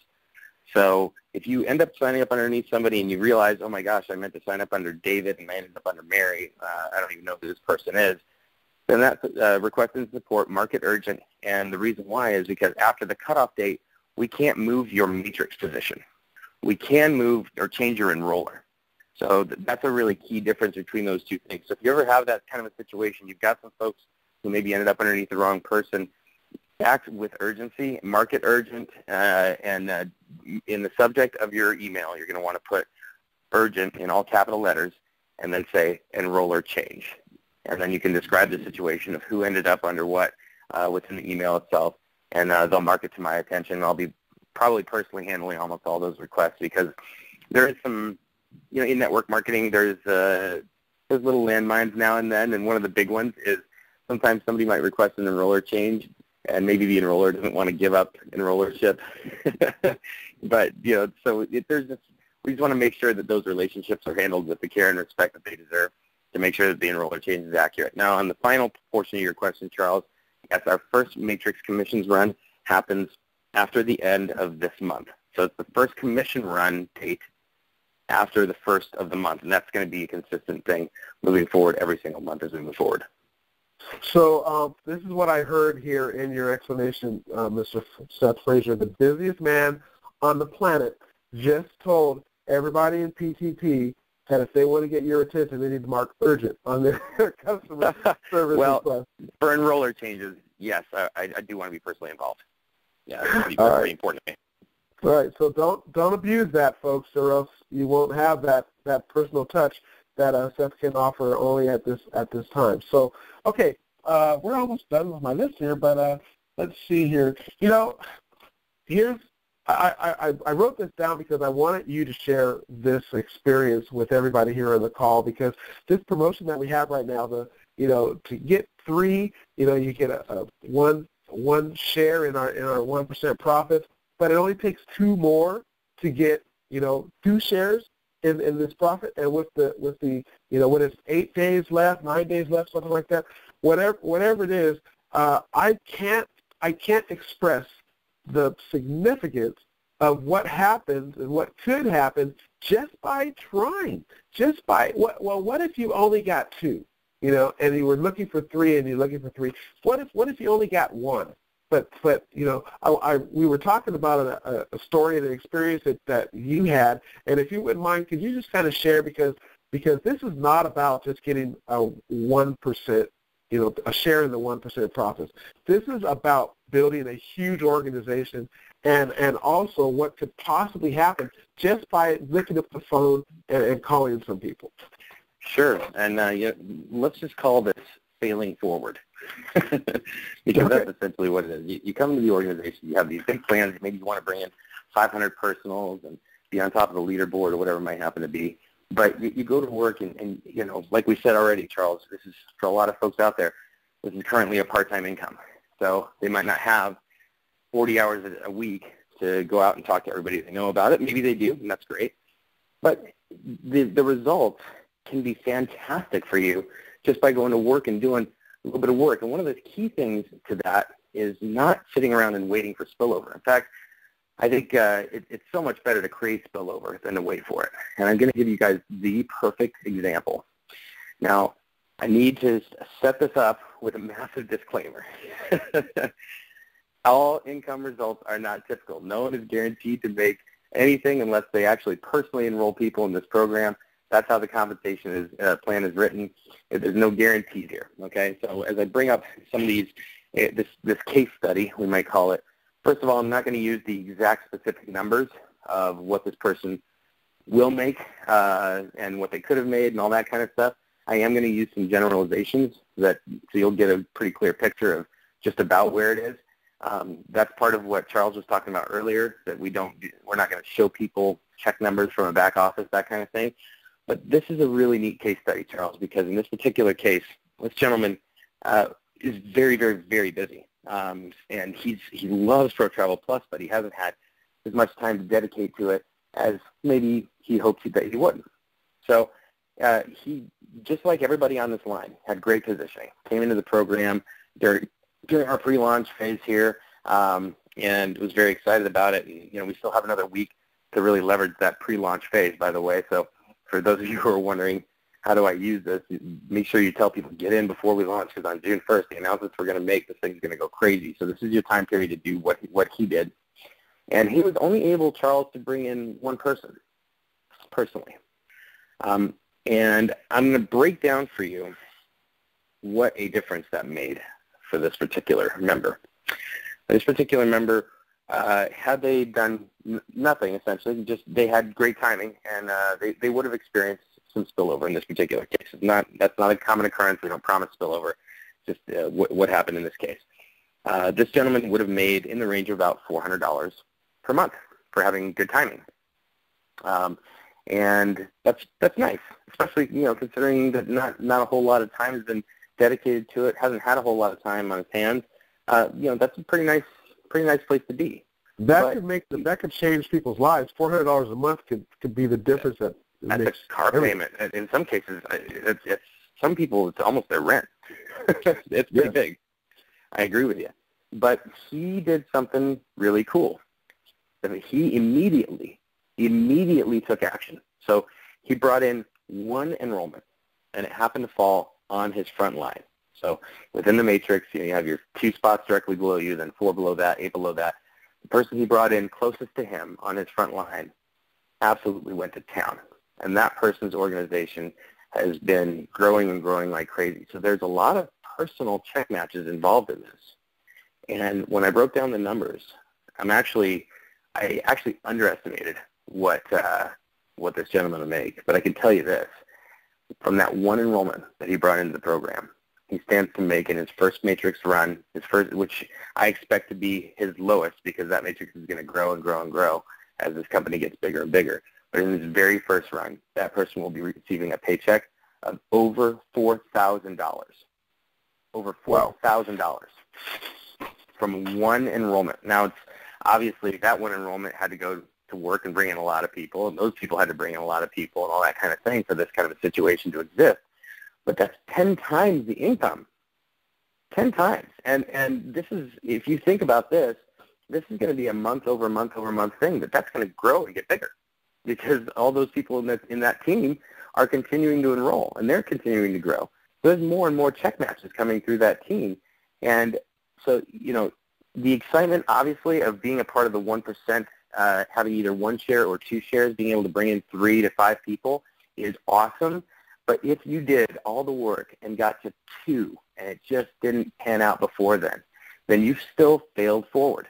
Speaker 6: So if you end up signing up underneath somebody and you realize, oh my gosh, I meant to sign up under David and I ended up under Mary, I don't even know who this person is, then that's requesting support, mark it urgent. And the reason why is because after the cutoff date, we can't move your matrix position. We can move or change your enroller. So that's a really key difference between those two things. So if you ever have that kind of a situation, you've got some folks who maybe ended up underneath the wrong person, act with urgency, mark it urgent, and in the subject of your email, you're going to want to put urgent in all capital letters and then say enroller change. And then you can describe the situation of who ended up under what within the email itself, and they'll mark it to my attention. I'll be probably personally handling almost all those requests because there is some, in network marketing, there's little landmines now and then, and one of the big ones is sometimes somebody might request an enroller change, and maybe the enroller doesn't want to give up enrollership. But, so there's this, we just want to make sure that those relationships are handled with the care and respect that they deserve to make sure that the enroller change is accurate. Now, on the final portion of your question, Charles, yes, our first matrix commissions run happens after the end of this month. So it's the first commission run date after the first of the month, and that's going to be a consistent thing moving forward every single month as we move forward.
Speaker 1: So this is what I heard here in your explanation, Mr. Seth Frazier. The busiest man on the planet just told everybody in PTP and if they want to get your attention, they need to mark urgent on their customer service request.
Speaker 6: For enroller changes, yes, I do want to be personally involved. Yeah, that's very important to me.
Speaker 1: All right, so don't abuse that, folks, or else you won't have that personal touch that Seth can offer only at this time. So, okay, we're almost done with my list here, but let's see here. You know, I wrote this down because I wanted you to share this experience with everybody here on the call, because this promotion that we have right now, to get 3, you get a one share in our 1% profits, but it only takes 2 more to get 2 shares in this profit. And with the when it's 8 days left, 9 days left, something like that, whatever it is, I can't express the significance of what happens and what could happen just by trying. Just by what if you only got 2, and you were looking for 3 and you're looking for 3? What if you only got 1? But we were talking about a story and an experience that you had, and if you wouldn't mind, could you just kind of share, because this is not about just getting a 1%, a share in the 1% profits. This is about building a huge organization, and also what could possibly happen just by looking up the phone and calling some people.
Speaker 6: Sure, and let's just call this failing forward. Because that's essentially what it is. You come to the organization, you have these big plans, maybe you want to bring in 500 personals and be on top of the leaderboard or whatever it might happen to be. But you go to work and like we said already, Charles, this is, for a lot of folks out there, this is currently a part-time income. So they might not have 40 hours a week to go out and talk to everybody they know about it. Maybe they do, and that's great. But the results can be fantastic for you just by going to work and doing a little bit of work. And one of the key things to that is not sitting around and waiting for spillover. In fact, I think it's so much better to create spillover than to wait for it. And I'm going to give you guys the perfect example. Now, I need to set this up with a massive disclaimer. All income results are not typical. No one is guaranteed to make anything unless they actually personally enroll people in this program. That's how the compensation plan is written. There's no guarantees here, okay? So as I bring up some of these, this case study, we might call it, first of all, I'm not going to use the exact specific numbers of what this person will make and what they could have made and all that kind of stuff. I am going to use some generalizations so you'll get a pretty clear picture of just about where it is. That's part of what Charles was talking about earlier, that we're not going to show people check numbers from a back office, that kind of thing. But this is a really neat case study, Charles, because in this particular case, this gentleman is very, very, very busy. And he loves Pro Travel Plus, but he hasn't had as much time to dedicate to it as maybe he hoped that he would. So he, just like everybody on this line, had great positioning, came into the program during our pre-launch phase here, and was very excited about it. And, we still have another week to really leverage that pre-launch phase, by the way. So for those of you who are wondering, how do I use this, make sure you tell people get in before we launch, because on June 1st, the announcements we're going to make, this thing's going to go crazy. So this is your time period to do what he did. And he was only able, Charles, to bring in 1 person personally. And I'm going to break down for you what a difference that made for this particular member. This particular member, had they done nothing, essentially, just they had great timing, and they would have experienced some spillover in this particular case. That's not a common occurrence. We don't promise spillover, just what happened in this case. This gentleman would have made in the range of about $400 per month for having good timing. And that's nice, especially, considering that not a whole lot of time has been dedicated to it, hasn't had a whole lot of time on his hands. That's a pretty nice place to be.
Speaker 1: That could change people's lives. $400 a month could be the difference that
Speaker 6: that's
Speaker 1: makes
Speaker 6: a car payment. In some cases, some people it's almost their rent. It's pretty big. I agree with you. But he did something really cool. He immediately took action. So he brought in 1 enrollment, and it happened to fall on his front line. So within the matrix, you have your 2 spots directly below you, then 4 below that, 8 below that. The person he brought in closest to him on his front line absolutely went to town. and that person's organization has been growing and growing like crazy. So there's a lot of personal check matches involved in this. And when I broke down the numbers, I actually underestimated what this gentleman would make. But I can tell you this, from that one enrollment that he brought into the program, he stands to make in his first matrix run, which I expect to be his lowest because that matrix is going to grow and grow and grow as this company gets bigger and bigger. But in his very first run, that person will be receiving a paycheck of over $4,000. Over $4,000 from one enrollment. Now, it's obviously that one enrollment had to go to work and bring in a lot of people, and those people had to bring in a lot of people and all that kind of thing for this kind of a situation to exist. But that's 10 times the income. 10 times. And this is, if you think about this is going to be a month over month over month thing, but that's going to grow and get bigger because all those people in that team are continuing to enroll, and they're continuing to grow. So there's more and more check matches coming through that team. And so, the excitement, obviously, of being a part of the 1%, having either one share or two shares, being able to bring in 3 to 5 people is awesome. But if you did all the work and got to 2 and it just didn't pan out before then you've still failed forward.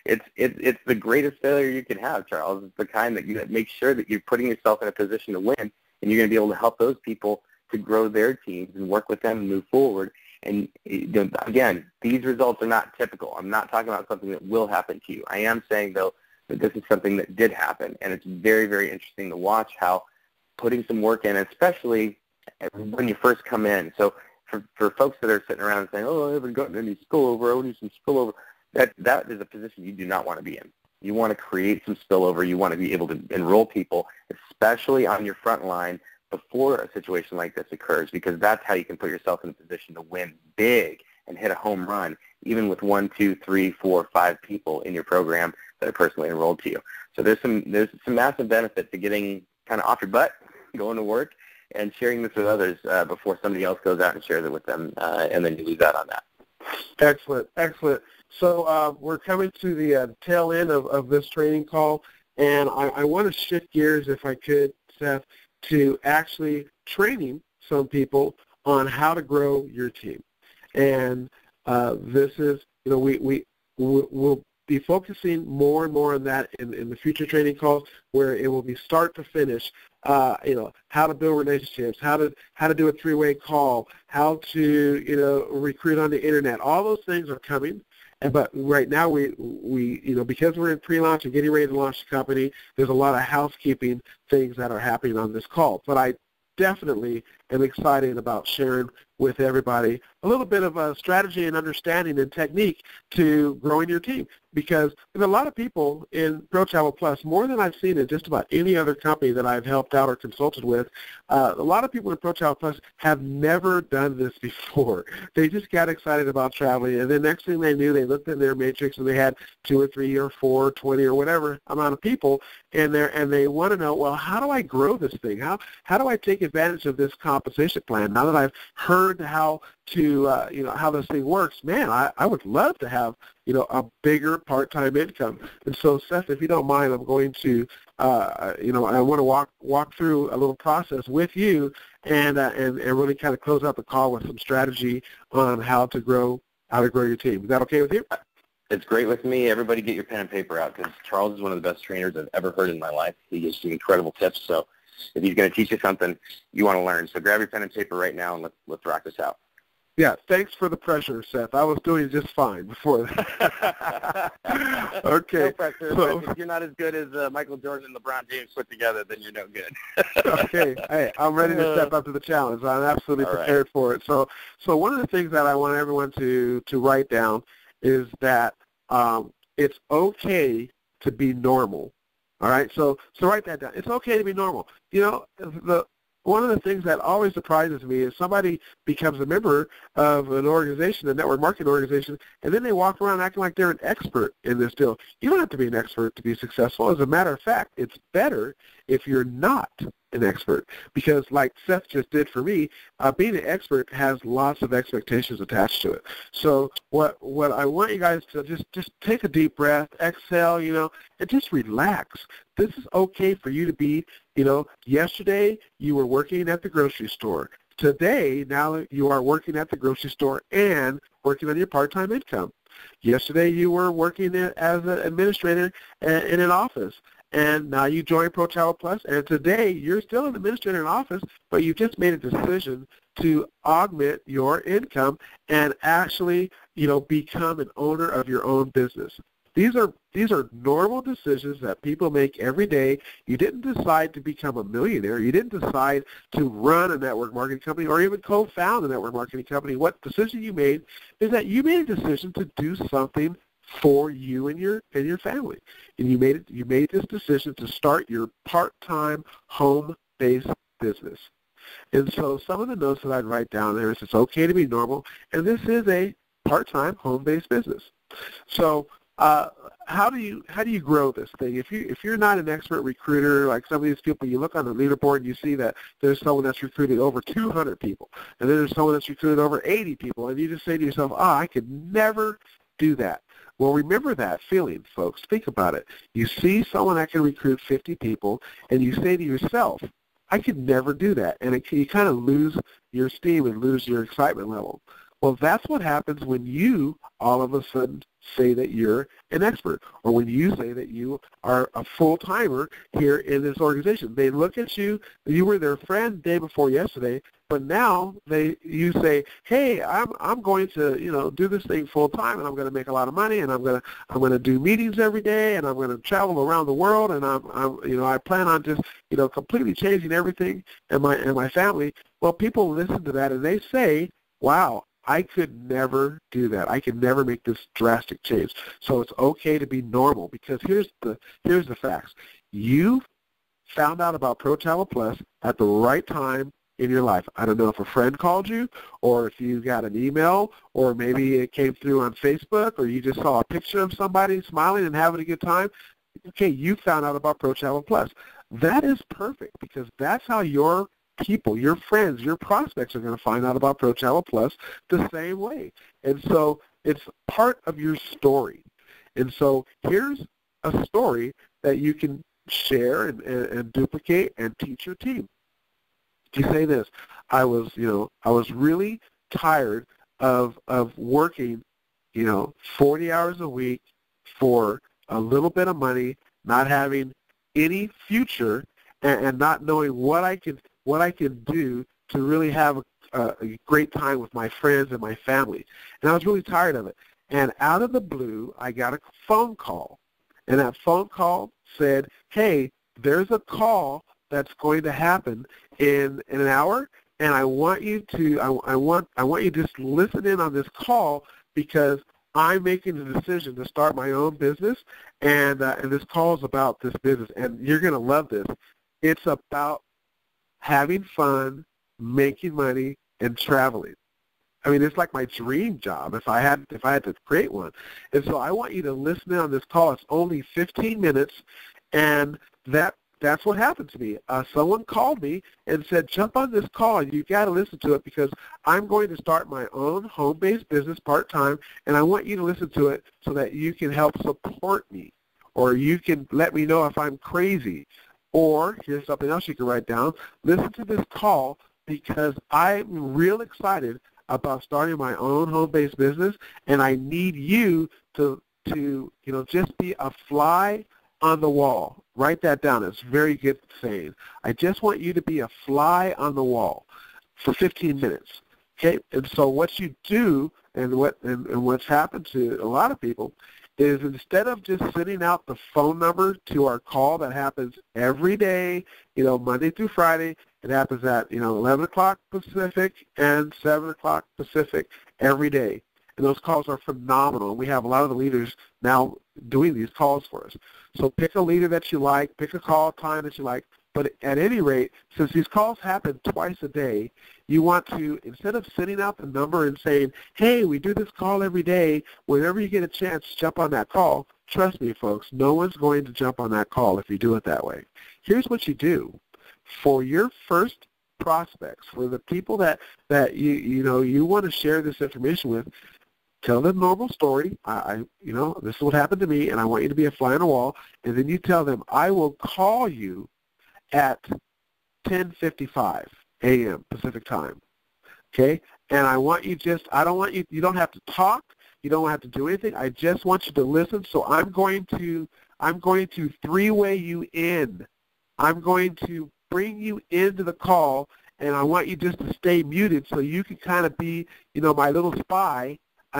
Speaker 6: It's the greatest failure you can have, Charles. It's the kind that makes sure that you're putting yourself in a position to win, and you're going to be able to help those people to grow their teams and work with them and move forward. And again, these results are not typical. I'm not talking about something that will happen to you. I am saying, though, that this is something that did happen, and it's very, very interesting to watch how putting some work in, especially when you first come in. So for folks that are sitting around saying, I haven't gotten any spillover, I need some spillover, that is a position you do not want to be in. You want to create some spillover. You want to be able to enroll people, especially on your front line, before a situation like this occurs, because that's how you can put yourself in a position to win big and hit a home run, even with 1, 2, 3, 4, 5 people in your program that are personally enrolled to you. So there's some massive benefit to getting kind of off your butt, going to work, and sharing this with others before somebody else goes out and shares it with them, and then you lose out on that.
Speaker 1: Excellent, excellent. So we're coming to the tail end of this training call, and I want to shift gears, if I could, Seth, to actually training some people on how to grow your team. And this is, we'll be focusing more and more on that in the future training calls, where it will be start to finish, how to build relationships, how to do a 3-way call, how to, recruit on the internet. All those things are coming. But right now, we because we're in pre-launch and getting ready to launch the company, there's a lot of housekeeping things that are happening on this call. But I definitely am excited about sharing with everybody a little bit of a strategy and understanding and technique to growing your team. Because there's a lot of people in Pro Travel Plus, more than I've seen in just about any other company that I've helped out or consulted with, a lot of people in Pro Travel Plus have never done this before. They just got excited about traveling, and then next thing they knew, they looked in their matrix and they had 2 or 3 or 4 or 20 or whatever amount of people in there, and they want to know, well, how do I grow this thing? How do I take advantage of this compensation plan? Now that I've heard how to, how this thing works, man, I would love to have, a bigger part-time income. And so, Seth, if you don't mind, I'm going to, I want to walk through a little process with you and really kind of close out the call with some strategy on how to grow your team. Is that okay with you?
Speaker 6: It's great with me. Everybody get your pen and paper out, because Charles is one of the best trainers I've ever heard in my life. He gives some incredible tips. So if he's going to teach you something, you want to learn. So grab your pen and paper right now, and let's rock this out.
Speaker 1: Yeah, thanks for the pressure, Seth. I was doing just fine before that. Okay.
Speaker 6: No pressure. So, if you're not as good as Michael Jordan and LeBron James put together, then you're no good.
Speaker 1: Okay. Hey, I'm ready to step up to the challenge. I'm absolutely prepared for it. So one of the things that I want everyone to write down is that it's okay to be normal. All right? So write that down. It's okay to be normal. One of the things that always surprises me is somebody becomes a member of an organization, a network marketing organization, and then they walk around acting like they're an expert in this deal. You don't have to be an expert to be successful. As a matter of fact, it's better if you're not an expert, because like Seth just did for me, being an expert has lots of expectations attached to it. So what I want you guys to just take a deep breath, exhale, and just relax. This is okay for you to be Yesterday you were working at the grocery store. Today, now you are working at the grocery store and working on your part-time income. Yesterday you were working as an administrator in an office, and now you joined Pro Travel Plus, and today you're still an administrator in an office, but you just made a decision to augment your income and actually, become an owner of your own business. These are normal decisions that people make every day. You didn't decide to become a millionaire. You didn't decide to run a network marketing company or even co-found a network marketing company. What decision you made is that you made a decision to do something for you and your family. And you made this decision to start your part-time home-based business. And so some of the notes that I'd write down there is it's okay to be normal, and this is a part-time home-based business. So how do you grow this thing? If you're not an expert recruiter like some of these people, you look on the leaderboard and you see that there's someone that's recruited over 200 people, and then there's someone that's recruited over 80 people, and you just say to yourself, I could never do that. Well, remember that feeling, folks. Think about it. You see someone that can recruit 50 people, and you say to yourself, I could never do that, and you kind of lose your steam and lose your excitement level. Well, that's what happens when you all of a sudden say that you're an expert, or when you say that you are a full-timer here in this organization. They look at you, you were their friend the day before yesterday, but now you say, hey, I'm going to do this thing full-time, and I'm going to make a lot of money, and I'm going to do meetings every day, and I'm going to travel around the world, and I plan on just completely changing everything in my family. Well, people listen to that and they say, wow, I could never do that. I could never make this drastic change. So it's okay to be normal, because here's the facts. You found out about Pro Travel Plus at the right time in your life. I don't know if a friend called you, or if you got an email, or maybe it came through on Facebook, or you just saw a picture of somebody smiling and having a good time. Okay, you found out about Pro Travel Plus. That is perfect, because that's how your people, your friends, your prospects are going to find out about Pro Travel Plus the same way. And so it's part of your story. And so here's a story that you can share and duplicate and teach your team. You say this, I was really tired of working, 40 hours a week for a little bit of money, not having any future, and not knowing what I can do to really have a great time with my friends and my family. And I was really tired of it. And out of the blue, I got a phone call. And that phone call said, hey, there's a call that's going to happen in an hour, and I want you to I want you to just listen in on this call, because I'm making the decision to start my own business, and this call is about this business, and you're going to love this. It's about having fun, making money, and traveling. I mean, it's like my dream job if I had to create one. And so I want you to listen in on this call. It's only 15 minutes, and that's what happened to me. Someone called me and said, jump on this call, and you've got to listen to it, because I'm going to start my own home-based business part-time, and I want you to listen to it so that you can help support me, or you can let me know if I'm crazy. Or here's something else you can write down. Listen to this call, because I'm real excited about starting my own home-based business, and I need you to just be a fly on the wall. Write that down. It's a very good saying. I just want you to be a fly on the wall for 15 minutes. Okay? And so what you do, and what's happened to a lot of people, is instead of just sending out the phone number to our call that happens every day, Monday through Friday, it happens at 11 o'clock Pacific and 7 o'clock Pacific every day. And those calls are phenomenal. We have a lot of the leaders now doing these calls for us. So pick a leader that you like, pick a call time that you like. But at any rate, since these calls happen twice a day, you want to, instead of sending out the number and saying, hey, we do this call every day, whenever you get a chance, jump on that call. Trust me, folks, no one's going to jump on that call if you do it that way. Here's what you do. For your first prospects, for the people that you want to share this information with, tell them a normal story. This is what happened to me, and I want you to be a fly on the wall. And then you tell them, I will call you at 10:55 a.m. Pacific time. Okay? And I want you I don't want you don't have to talk. You don't have to do anything. I just want you to listen. So I'm going to three-way you in. I'm going to bring you into the call, and I want you just to stay muted so you can kind of be, my little spy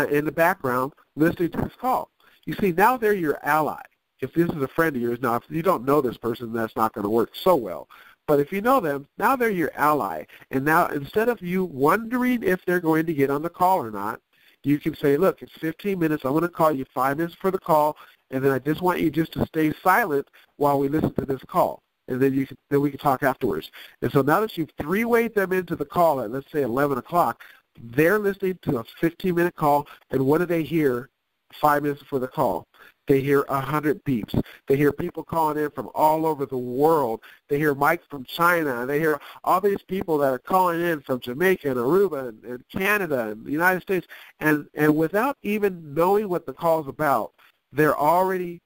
Speaker 1: in the background listening to this call. You see, now they're your ally. If this is a friend of yours, now if you don't know this person, that's not going to work so well. But if you know them, now they're your ally. And now instead of you wondering if they're going to get on the call or not, you can say, look, it's 15 minutes. I'm going to call you 5 minutes for the call, and then I just want you just to stay silent while we listen to this call. And then we can talk afterwards. And so now that you've three-wayed them into the call at, let's say, 11 o'clock, they're listening to a 15-minute call, and what do they hear 5 minutes before the call? They hear 100 beeps. They hear people calling in from all over the world. They hear Mike from China. They hear all these people that are calling in from Jamaica and Aruba and Canada and the United States. And without even knowing what the call is about, they're already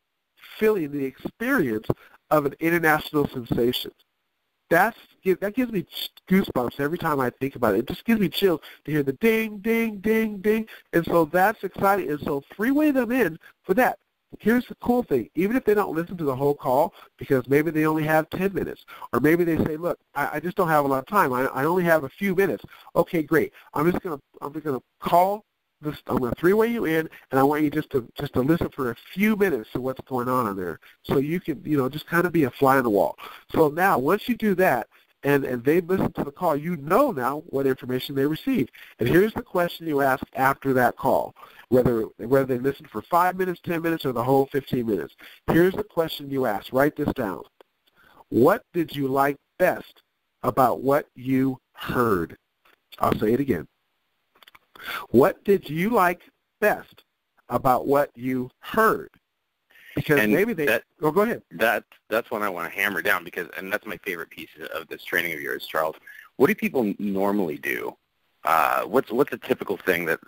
Speaker 1: feeling the experience of an international sensation. That gives me goosebumps every time I think about it. It just gives me chills to hear the ding, ding, ding, ding. And so that's exciting. And so three-way them in for that. Here's the cool thing. Even if they don't listen to the whole call because maybe they only have 10 minutes, or maybe they say, look, I just don't have a lot of time. I only have a few minutes. Okay, great. I'm just gonna call this. I'm gonna three-way you in, and I want you just to listen for a few minutes to what's going on there, so you can just kind of be a fly on the wall. So now once you do that, and they've listened to the call, you know now what information they received. And here's the question you ask after that call, whether they listen for 5 minutes, 10 minutes, or the whole 15 minutes. Here's the question you ask. Write this down. What did you like best about what you heard? I'll say it again. What did you like best about what you heard? Because maybe they go ahead.
Speaker 6: That's one I want to hammer down and that's my favorite piece of this training of yours, Charles. What do people normally do? What's a typical thing that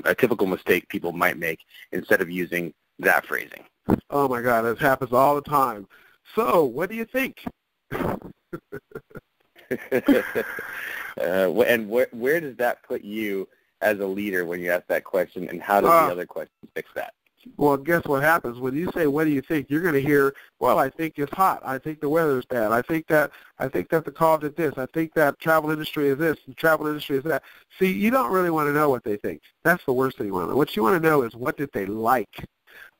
Speaker 6: a typical mistake people might make instead of using that phrasing?
Speaker 1: Oh my God, this happens all the time. So, what do you think?
Speaker 6: And where does that put you as a leader when you ask that question, and how does the other question fix that?
Speaker 1: Well, guess what happens? When you say, what do you think, you're going to hear, well, I think it's hot. I think the weather is bad. I think that the call did this. I think that travel industry is this and travel industry is that. See, you don't really want to know what they think. That's the worst thing you want to know. What you want to know is, what did they like?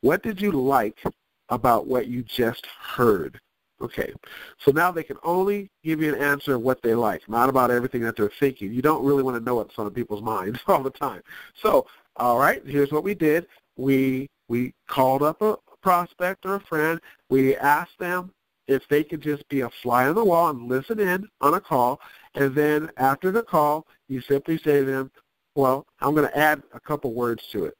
Speaker 1: What did you like about what you just heard? Okay, so now they can only give you an answer of what they like, not about everything that they're thinking. You don't really want to know what's on people's minds all the time. So, all right, here's what we did. We called up a prospect or a friend. We asked them if they could just be a fly on the wall and listen in on a call. And then after the call, you simply say to them, well, I'm going to add a couple words to it.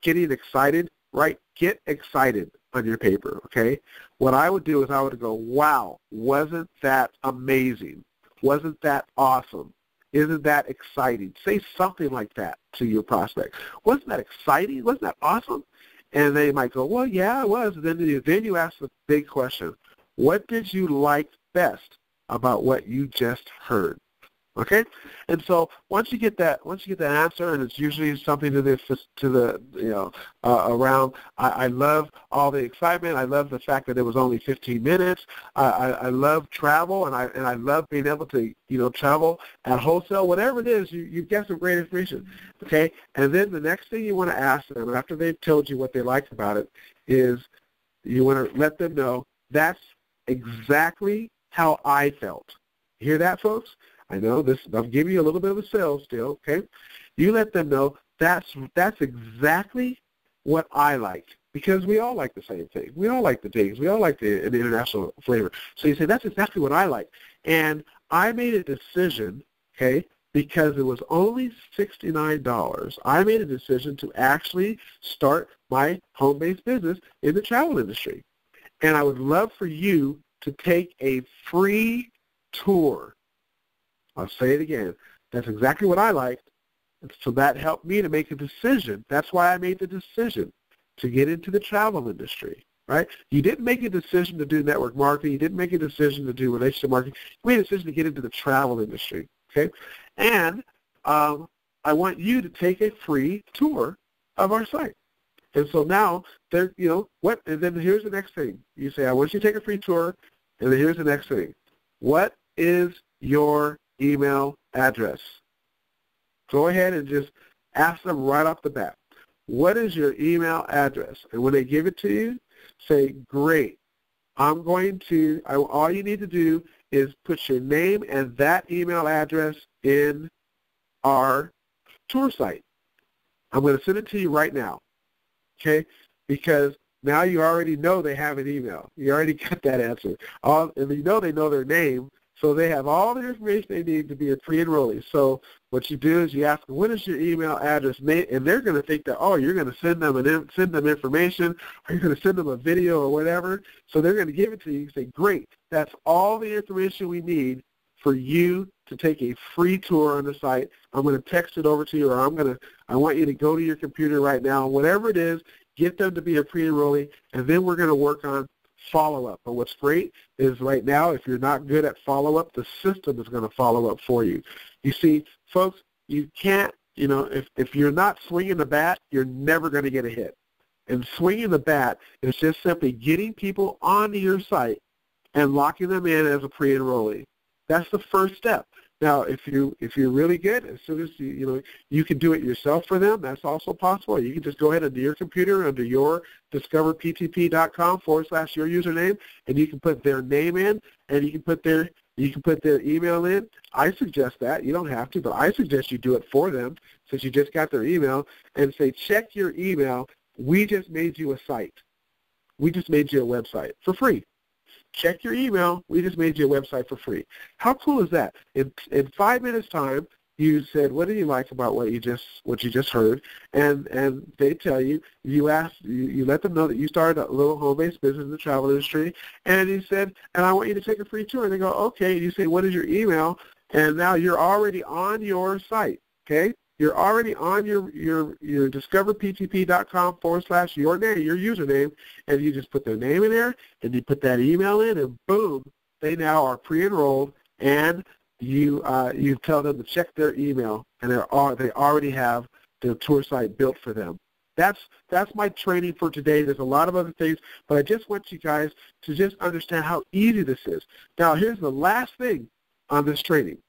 Speaker 1: Getting excited, right? Get excited on your paper, okay? What I would do is I would go, wow, wasn't that amazing? Wasn't that awesome? Isn't that exciting? Say something like that to your prospect. Wasn't that exciting? Wasn't that awesome? And they might go, well, yeah, it was. And then you ask the big question, what did you like best about what you just heard? Okay, and so once you get that answer, and it's usually something around. I love all the excitement. I love the fact that it was only 15 minutes. I love travel, and I love being able to travel at wholesale. Whatever it is, you get some great information. Okay, and then the next thing you want to ask them after they've told you what they liked about it is you want to let them know that's exactly how I felt. Hear that, folks? I know this. I'm giving you a little bit of a sales still, okay? You let them know that's exactly what I like, because we all like the same thing. We all like the things. We all like the international flavor. So you say, that's exactly what I like. And I made a decision, okay, because it was only $69. I made a decision to actually start my home-based business in the travel industry. And I would love for you to take a free tour. I'll say it again. That's exactly what I liked. So that helped me to make a decision. That's why I made the decision to get into the travel industry. right? You didn't make a decision to do network marketing. You didn't make a decision to do relationship marketing. You made a decision to get into the travel industry, okay? And I want you to take a free tour of our site. And so now, and then here's the next thing. You say, I want you to take a free tour, and then here's the next thing. What is your email address? Go ahead and just ask them right off the bat. What is your email address? And when they give it to you, say, great. All you need to do is put your name and that email address in our tour site. I'm going to send it to you right now, okay? Because now you already know they have an email. You already got that answer. And you know they know their name, so they have all the information they need to be a pre-enrollee. So what you do is you ask them, what is your email address? And they're going to think that, oh, you're going to send them information, or you're going to send them a video or whatever. So they're going to give it to you. You say, great, that's all the information we need for you to take a free tour on the site. I'm going to text it over to you, or I want you to go to your computer right now. Whatever it is, get them to be a pre-enrollee, and then we're going to work on follow-up. But what's great is right now, if you're not good at follow-up, the system is going to follow up for you. You see, folks, you can't, if you're not swinging the bat, you're never going to get a hit. And swinging the bat is just simply getting people onto your site and locking them in as a pre-enrollee. That's the first step. Now, if you're really good, as soon as you can do it yourself for them, that's also possible. You can just go ahead into your computer under your discoverptp.com/your username, and you can put their name in, and you can put their email in. I suggest that. You don't have to, but I suggest you do it for them since you just got their email, and say, check your email. We just made you a site. We just made you a website for free. Check your email. We just made you a website for free. How cool is that? In 5 minutes' time, you said, what do you like about what you just heard? And they tell you, you let them know that you started a little home-based business in the travel industry, and you said, and I want you to take a free tour. And they go, okay. And you say, what is your email? And now you're already on your site, okay? You're already on your discoverptp.com/your name, your username, and you just put their name in there, and you put that email in, and boom, they now are pre-enrolled, and you tell them to check their email, and they already have their tour site built for them. That's my training for today. There's a lot of other things, but I just want you guys to just understand how easy this is. Now, here's the last thing on this training.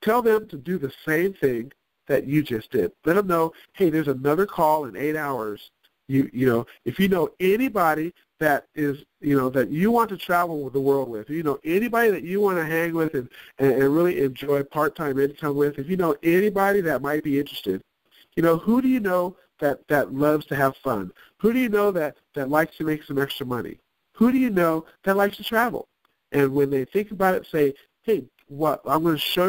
Speaker 1: Tell them to do the same thing that you just did. Let them know, hey, there's another call in 8 hours. If you know anybody that is, that you want to travel the world with, anybody that you want to hang with and really enjoy part-time income with, if you know anybody that might be interested, who do you know that loves to have fun? Who do you know that likes to make some extra money? Who do you know that likes to travel? And when they think about it, say, hey, I'm going to share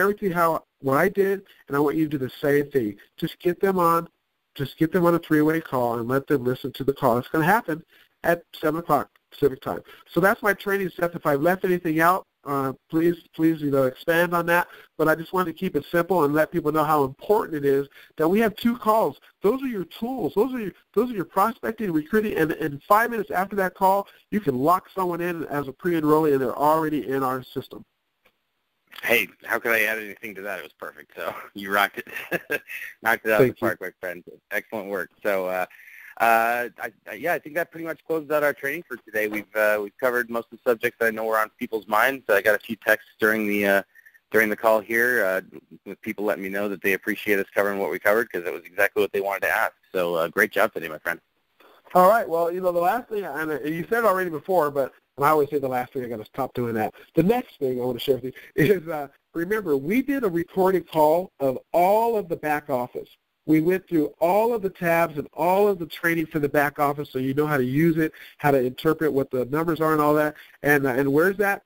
Speaker 1: with you what I did, and I want you to do the same thing. Just get them on a three-way call and let them listen to the call. It's going to happen at 7 o'clock Pacific time. So that's my training, Seth. If I've left anything out, please expand on that. But I just wanted to keep it simple and let people know how important it is that we have 2 calls. Those are your tools. Those are your prospecting, recruiting, and 5 minutes after that call, you can lock someone in as a pre-enrollee, and they're already in our system.
Speaker 6: Hey, how could I add anything to that? It was perfect. So you rocked it. Knocked it out of the park, my friend. Excellent work. So, I think that pretty much closes out our training for today. We've covered most of the subjects that I know were on people's minds. I got a few texts during the call here with people letting me know that they appreciate us covering what we covered because it was exactly what they wanted to ask. So great job today, my friend.
Speaker 1: All right. Well, the last thing, and you said it already before, but I always say the last thing, I got to stop doing that. The next thing I want to share with you is, remember, we did a recorded call of all of the back office. We went through all of the tabs and all of the training for the back office so you know how to use it, how to interpret what the numbers are and all that. And where is that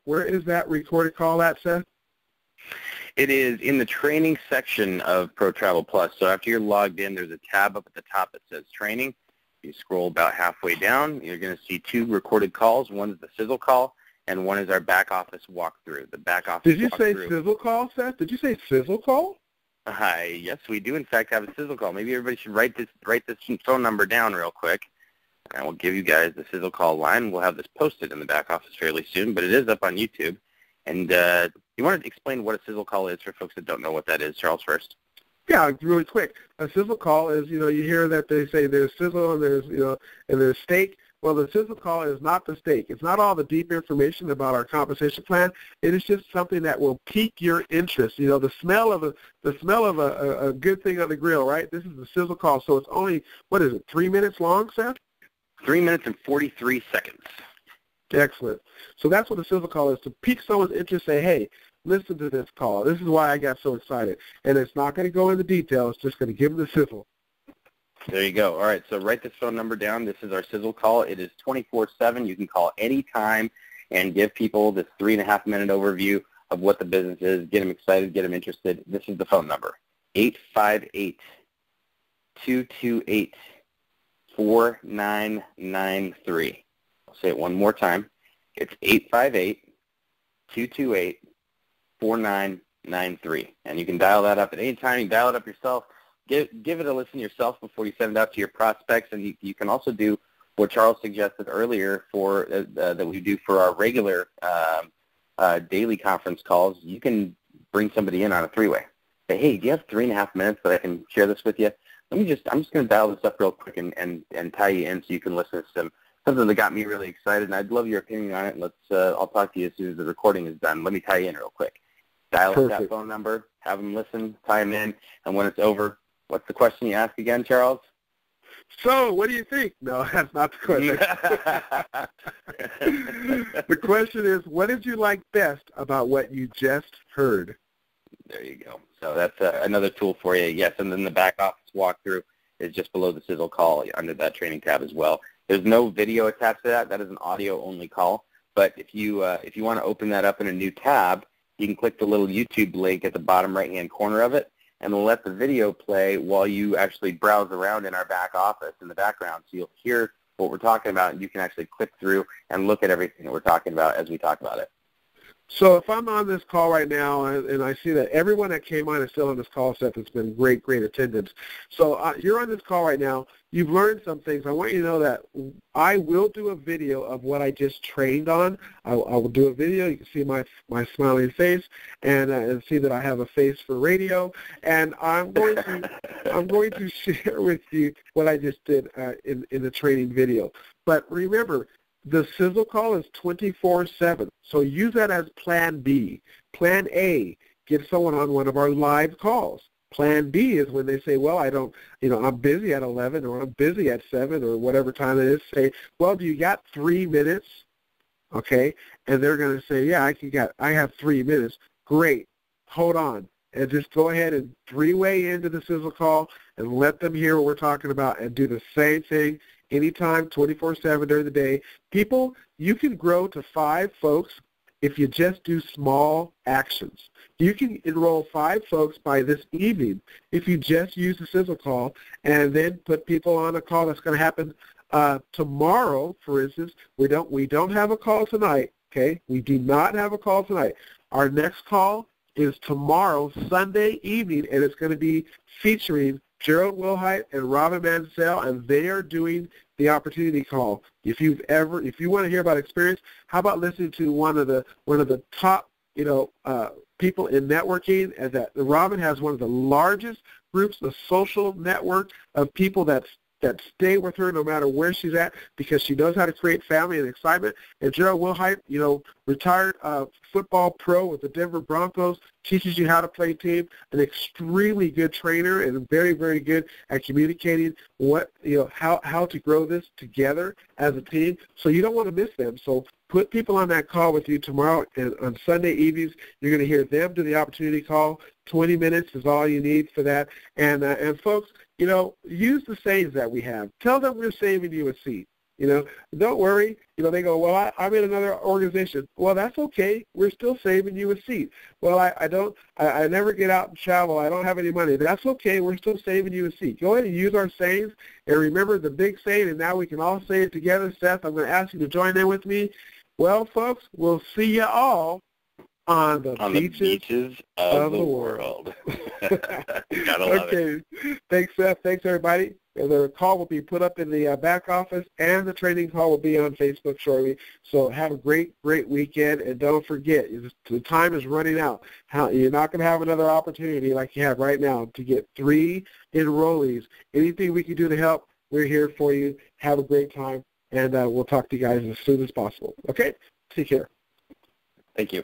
Speaker 1: recorded call at, Seth?
Speaker 6: It is in the training section of Pro Travel Plus. So after you're logged in, there's a tab up at the top that says training. You scroll about halfway down, you're going to see 2 recorded calls. One is the sizzle call, and one is our back office walkthrough. The back office
Speaker 1: Did you say sizzle call, Seth? Did you say sizzle call?
Speaker 6: Yes, we do in fact have a sizzle call. Maybe everybody should write this phone number down real quick. and we'll give you guys the Sizzle Call line. We'll have this posted in the back office fairly soon, but it is up on YouTube. And you want to explain what a Sizzle Call is for folks that don't know what that is, Charles, first?
Speaker 1: Yeah, really quick. A sizzle call is, you hear that they say there's sizzle and there's, and there's steak. Well, the sizzle call is not the steak. It's not all the deep information about our compensation plan. It is just something that will pique your interest. The smell of a good thing on the grill, right? This is the sizzle call. So it's only, 3 minutes long, Seth?
Speaker 6: 3 minutes and 43 seconds.
Speaker 1: Excellent. So that's what a sizzle call is, to pique someone's interest, say, hey, listen to this call. This is why I got so excited. And it's not going to go into detail. It's just going to give them the sizzle.
Speaker 6: There you go. All right, so write this phone number down. This is our Sizzle Call. It is 24/7. You can call anytime and give people this 3.5-minute overview of what the business is, get them excited, get them interested. This is the phone number, 858-228-4993. I'll say it one more time. It's 858-228-4993. And you can dial that up at any time. You can dial it up yourself. Give it a listen yourself before you send it out to your prospects. And you can also do what Charles suggested earlier for that we do for our regular daily conference calls. You can bring somebody in on a three-way. Say, hey, do you have 3.5 minutes that I can share this with you? I'm just going to dial this up real quick and tie you in so you can listen to something that got me really excited, and I'd love your opinion on it. I'll talk to you as soon as the recording is done. Let me tie you in real quick. Dial up that phone number, have them listen, tie them in, and when it's over, what's the question you ask again, Charles?
Speaker 1: So, what do you think? No, that's not the question. The question is, what did you like best about what you just heard?
Speaker 6: There you go. So that's another tool for you. Yes, and then the back office walkthrough is just below the Sizzle Call under that training tab as well. There's no video attached to that. That is an audio-only call. But if you want to open that up in a new tab, you can click the little YouTube link at the bottom right-hand corner of it, and we'll let the video play while you actually browse around in our back office in the background. So you'll hear what we're talking about, and you can actually click through and look at everything that we're talking about as we talk about it.
Speaker 1: So if I'm on this call right now and I see that everyone that came on is still on this call, Seth, it's been great attendance. So you're on this call right now. You've learned some things. I want you to know that I will do a video of what I just trained on. I will do a video. You can see my smiling face and see that I have a face for radio. And I'm going to share with you what I just did in the training video. But remember, the Sizzle Call is 24/7, so use that as Plan B. Plan A, get someone on one of our live calls. Plan B is when they say, well, I'm busy at 11 or I'm busy at 7 or whatever time it is. Say, well, do you got 3 minutes? Okay, and they're going to say, yeah, I have 3 minutes. Great, hold on. And just go ahead and three-way into the Sizzle Call and let them hear what we're talking about and do the same thing anytime, 24/7 during the day. People, you can grow to 5 folks if you just do small actions. You can enroll 5 folks by this evening if you just use the Sizzle Call and then put people on a call that's going to happen tomorrow. For instance, we don't have a call tonight. Okay, we do not have a call tonight. Our next call is tomorrow, Sunday evening, and it's going to be featuring Gerald Wilhite and Robin Mansell, and they are doing the opportunity call. If you want to hear about experience, how about listening to one of the top people in networking? And that Robin has one of the largest groups, the social network of people that stay with her no matter where she's at, because she knows how to create family and excitement. And Gerald Wilhite, retired football pro with the Denver Broncos, teaches you how to play team, an extremely good trainer and very, very good at communicating how to grow this together as a team. So you don't want to miss them. So put people on that call with you tomorrow, and on Sunday evenings, you're going to hear them do the opportunity call. 20 minutes is all you need for that. And folks, use the sayings that we have. Tell them we're saving you a seat. Don't worry. They go, well, I'm in another organization. Well, that's okay. We're still saving you a seat. Well, I never get out and travel. I don't have any money. That's okay. We're still saving you a seat. Go ahead and use our sayings. And remember the big saying, and now we can all say it together. Seth, I'm going to ask you to join in with me. Well, folks, we'll see you all on the beaches of the world. Okay. Thanks, Seth. Thanks, everybody. The call will be put up in the back office, and the training call will be on Facebook shortly. So have a great, great weekend, and don't forget, the time is running out. You're not going to have another opportunity like you have right now to get 3 enrollees. Anything we can do to help, we're here for you. Have a great time, and we'll talk to you guys as soon as possible. Okay? Take care.
Speaker 6: Thank you.